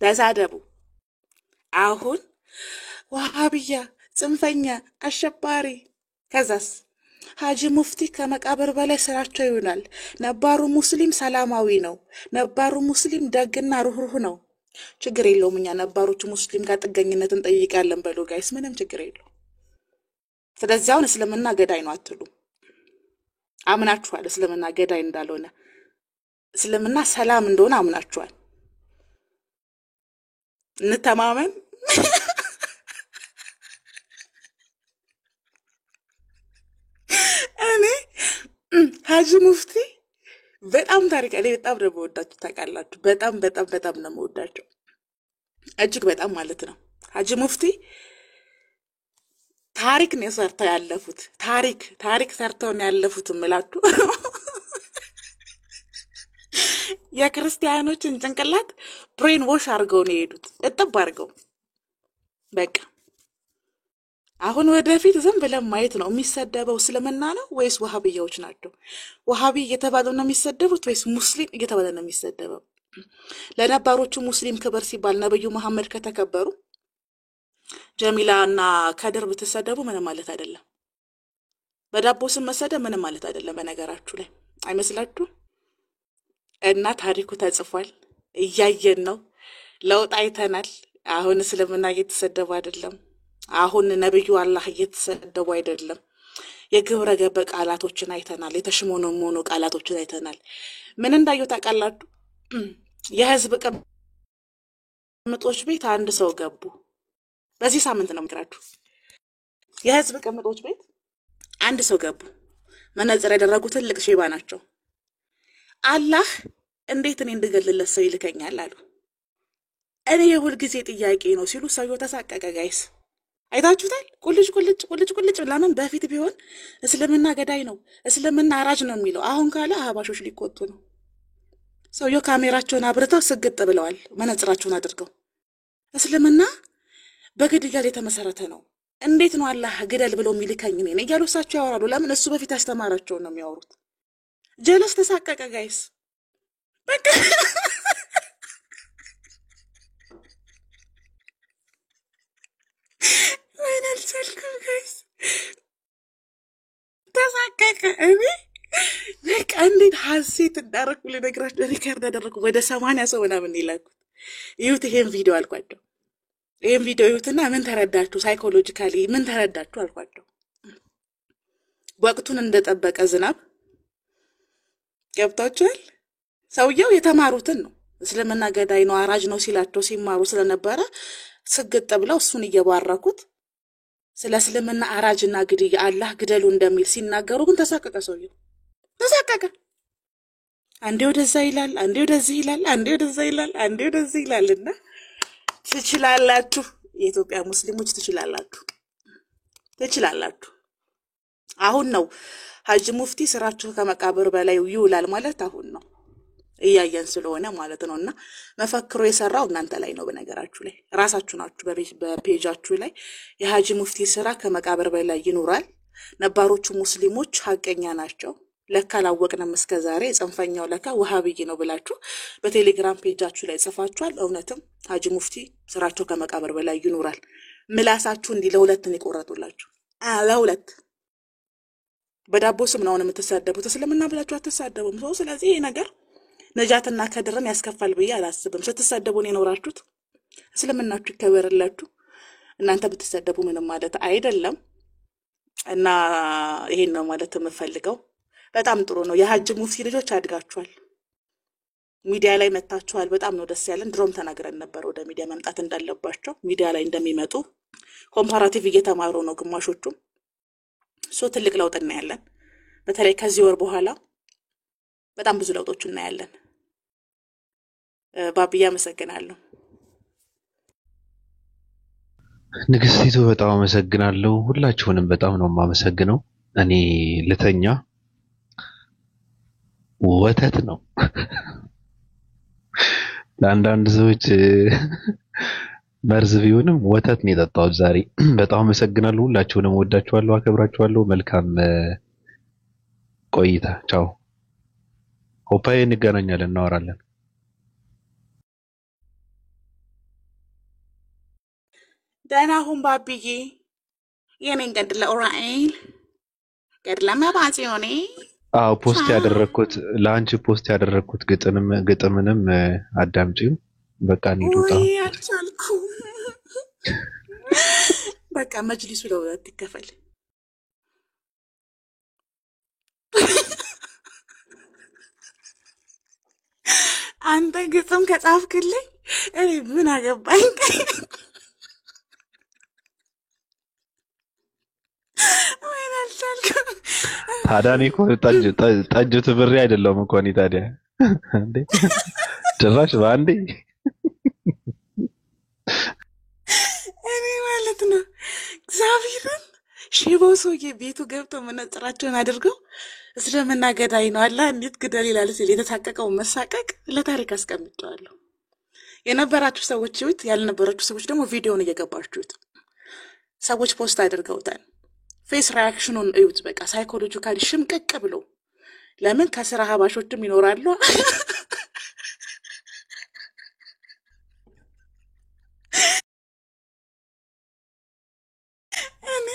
ተሳደቡ። አሁን ወሃብያ፣ ጽንፈኛ፣ አሸባሪ። ከዛስ ሀጂ ሙፍቲ ከመቃብር በላይ ስራቸው ይውላል። ነባሩ ሙስሊም ሰላማዊ ነው። ነባሩ ሙስሊም ደግና ሩህሩህ ነው። ችግር የለውም። እኛ ነባሮቹ ሙስሊም ጋር ጥገኝነትን ጠይቃለን በሉ ጋይስ፣ ምንም ችግር የለው። ስለዚህ አሁን እስልምና ገዳይ ነው አትሉ። አምናችኋል እስልምና ገዳይ እንዳልሆነ፣ እስልምና ሰላም እንደሆነ አምናችኋል። እንተማመን። እኔ ሀጂ ሙፍቲ በጣም ታሪክ እኔ በጣም ነው የምወዳቸው ታውቃላችሁ። በጣም በጣም በጣም ነው የምወዳቸው፣ እጅግ በጣም ማለት ነው። ሀጂ ሙፍቲ ታሪክ ነው ሰርተው ያለፉት። ታሪክ ሰርተው ነው ያለፉት እምላችሁ። የክርስቲያኖችን ጭንቅላት ብሬን ዎሽ አድርገው ነው የሄዱት፣ እጥብ አድርገው። በቃ አሁን ወደፊት ዝም ብለን ማየት ነው። የሚሰደበው እስልምና ነው ወይስ ወሃብያዎች ናቸው? ወሃቢ እየተባለ ነው የሚሰደቡት ወይስ ሙስሊም እየተባለ ነው የሚሰደበው? ለነባሮቹ ሙስሊም ክብር ሲባል ነብዩ መሐመድ ከተከበሩ ጀሚላና ከድር ብትሰደቡ ምንም ማለት አይደለም። በዳቦ ስም መሰደብ ምንም ማለት አይደለም። በነገራችሁ ላይ አይመስላችሁ? እና ታሪኩ ተጽፏል፣ እያየን ነው። ለውጥ አይተናል። አሁን እስልምና እየተሰደቡ አይደለም። አሁን ነብዩ አላህ እየተሰደቡ አይደለም። የግብረ ገብ ቃላቶችን አይተናል። የተሽሞኖሞኖ ቃላቶችን አይተናል። ምን እንዳየው ታውቃላችሁ? የህዝብ ቅምጦች ቤት አንድ ሰው ገቡ። በዚህ ሳምንት ነው የምነግራችሁ። የህዝብ ቅምጦች ቤት አንድ ሰው ገቡ። መነጽር ያደረጉ ትልቅ ሼባ ናቸው። አላህ እንዴት እኔ እንድገልለት ሰው ይልከኛል አሉ። እኔ የሁል ጊዜ ጥያቄ ነው ሲሉ ሰውየው ተሳቀቀ። ጋይስ አይታችሁታል? ቁልጭ ለምን በፊት ቢሆን እስልምና ገዳይ ነው፣ እስልምና አራጅ ነው የሚለው። አሁን ካለ አህባሾች ሊቆጡ ነው። ሰውየው ካሜራቸውን አብርተው ስግጥ ብለዋል፣ መነጽራቸውን አድርገው። እስልምና በግድያ ላይ የተመሰረተ ነው። እንዴት ነው አላህ ግደል ብሎ የሚልከኝ እኔን እያሉ እሳቸው ያወራሉ። ለምን? እሱ በፊት ያስተማራቸውን ነው የሚያወሩት። ጀለስ ተሳቀቀ ጋይስ። በቃ ወይኔ አልቻልኩም ጋይስ፣ ተሳቀቀ። እኔ በቃ እንዴት ሀሴት እንዳደረኩ ልነግራችሁ። ሪከርድ አደረኩ። ወደ 80 ሰው ምናምን ይላኩት። ይሁት ይሄን ቪዲዮ አልኳቸው። ይሄን ቪዲዮ ይሁትና ምን ተረዳችሁ፣ ሳይኮሎጂካሊ ምን ተረዳችሁ አልኳቸው። ወቅቱን እንደጠበቀ ዝናብ ገብታችኋል። ሰውየው የተማሩትን ነው። እስልምና ገዳይ ነው አራጅ ነው ሲላቸው ሲማሩ ስለነበረ ስግጥ ብለው እሱን እየባረኩት ስለ እስልምና አራጅና ግድያ አላህ ግደሉ እንደሚል ሲናገሩ ግን ተሳቀቀ። ሰውየው ተሳቀቀ። አንዴ ወደዛ ይላል፣ አንዴ ወደዚህ ይላል፣ አንዴ ወደዛ ይላል፣ አንዴ ወደዚህ ይላልና ትችላላችሁ፣ የኢትዮጵያ ሙስሊሞች ትችላላችሁ። አሁን ነው ሀጂ ሙፍቲ ስራችሁ ከመቃብር በላይ ይውላል ማለት አሁን ነው እያየን ስለሆነ ማለት ነውና መፈክሮ የሰራው እናንተ ላይ ነው። በነገራችሁ ላይ ራሳችሁ ናችሁ። በፔጃችሁ ላይ የሀጂ ሙፍቲ ስራ ከመቃብር በላይ ይኖራል፣ ነባሮቹ ሙስሊሞች ሀቀኛ ናቸው፣ ለካ አላወቅንም እስከዛሬ፣ ጽንፈኛው ለካ ወሃብይ ነው ብላችሁ በቴሌግራም ፔጃችሁ ላይ ጽፋችኋል። እውነትም ሀጂ ሙፍቲ ስራቸው ከመቃብር በላይ ይኖራል። ምላሳችሁ እንዲህ ለሁለት ነው የቆረጡላችሁ፣ ለሁለት። በዳቦ ስም ነው የምትሳደቡት፣ እስልምና ብላችሁ አትሳደቡም። ሰው ስለዚህ ይሄ ነገር ነጃትና ከድርን ያስከፋል ብዬ አላስብም። ስትሳደቡን የኖራችሁት እስልምናችሁ ይከበርላችሁ። እናንተ ብትሳደቡ ምንም ማለት አይደለም እና ይሄን ነው ማለት የምፈልገው። በጣም ጥሩ ነው። የሀጂ ሙፍቲ ልጆች አድጋችኋል፣ ሚዲያ ላይ መጣችኋል። በጣም ነው ደስ ያለን። ድሮም ተናግረን ነበር ወደ ሚዲያ መምጣት እንዳለባቸው፣ ሚዲያ ላይ እንደሚመጡ ኮምፓራቲቭ እየተማሩ ነው ግማሾቹም። ትልቅ ለውጥ እናያለን። በተለይ ከዚህ ወር በኋላ በጣም ብዙ ለውጦች እናያለን። ባብያ አመሰግናለሁ። ንግስቲቱ በጣም አመሰግናለሁ። ሁላችሁንም በጣም ነው የማመሰግነው። እኔ ልተኛ፣ ወተት ነው ለአንዳንድ ሰዎች መርዝ ቢሆንም ወተት ነው የጠጣሁት ዛሬ። በጣም አመሰግናለሁ። ሁላችሁንም ወዳችኋለሁ፣ አከብራችኋለሁ። መልካም ቆይታ። ቻው። ሆፓዬ እንገናኛለን፣ እናወራለን። ደህና ሁን ባብዬ። የኔን ገድለ ኡራኤል ገድለ መባጽዮኔ ፖስት ያደረኩት ለአንቺ ፖስት ያደረኩት ግጥምንም አዳምጪው። በቃ እንሂድ። አልቻልኩም። በቃ መጅሊሱ ለሁለት ይከፈል። አንተ ግጥም ከጻፍክልኝ እኔ ምን አገባኝ? ወይኔ አልቻልኩም። ታዲያ እኔ እኮ ጠጅ ትብሬ አይደለም እኮ እኔ ታዲያ እንዴ ጭራሽ በአንዴ እኔ ማለት ነው እግዚአብሔርን ሺባው ሰውዬ ቤቱ ገብቶ መነጽራቸውን አድርገው እስልምና ገዳይ ነው አላህ እንዴት ግደል ይላል ሲል የተሳቀቀው መሳቀቅ ለታሪክ አስቀምጫለሁ። የነበራችሁ ሰዎች ይሁት፣ ያልነበራችሁ ሰዎች ደግሞ ቪዲዮውን እየገባችሁት ሰዎች ፖስት አድርገውታል። ፌስ ሪአክሽኑን እዩት። በቃ ሳይኮሎጂካሊ ሽምቅቅ ብሎ ለምን ከስራ ሀባሾችም ይኖራሉ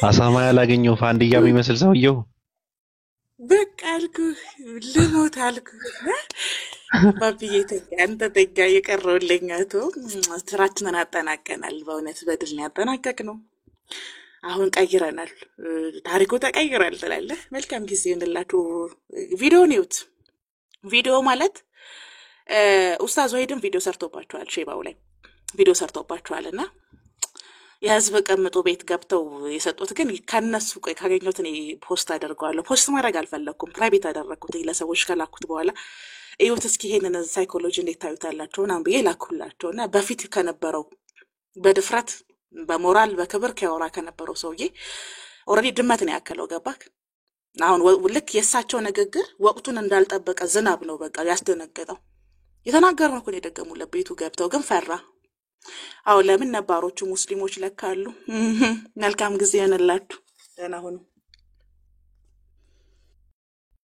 አሳማ ያላገኘው ፋንድያ የሚመስል ሰውየው በቃ አልኩህ ልሞት አልኩህ። ባብዬ ተጋ አንተ ተጋ የቀረውልኝ አቶ ስራችንን አጠናቀናል። በእውነት በድል ነው ያጠናቀቅነው። አሁን ቀይረናል፣ ታሪኩ ተቀይሯል ትላለህ። መልካም ጊዜ ይሁንላችሁ። ቪዲዮውን ይዩት። ቪዲዮ ማለት ኡስታዝ ወሂድም ቪዲዮ ሰርቶባቸዋል፣ ሼባው ላይ ቪዲዮ ሰርቶባቸዋልና የህዝብ ቀምጦ ቤት ገብተው የሰጡት ግን ከነሱ ካገኘሁት እኔ ፖስት አደርገዋለሁ። ፖስት ማድረግ አልፈለኩም፣ ፕራይቬት አደረኩት ለሰዎች ከላኩት በኋላ እዩት እስኪ ይሄንን ሳይኮሎጂ እንዴት ታዩታላችሁ ምናምን ብዬ ላኩላቸው እና በፊት ከነበረው በድፍረት በሞራል በክብር ከያወራ ከነበረው ሰውዬ ኦልሬዲ ድመት ነው ያከለው። ገባክ? አሁን ልክ የእሳቸው ንግግር ወቅቱን እንዳልጠበቀ ዝናብ ነው በቃ ያስደነገጠው። የተናገረው እኮ ነው የደገሙለት ቤቱ ገብተው ግን ፈራ። አዎ ለምን ነባሮቹ ሙስሊሞች ለካሉ። መልካም ጊዜ ይሁንላችሁ። ደህና ሁኑ።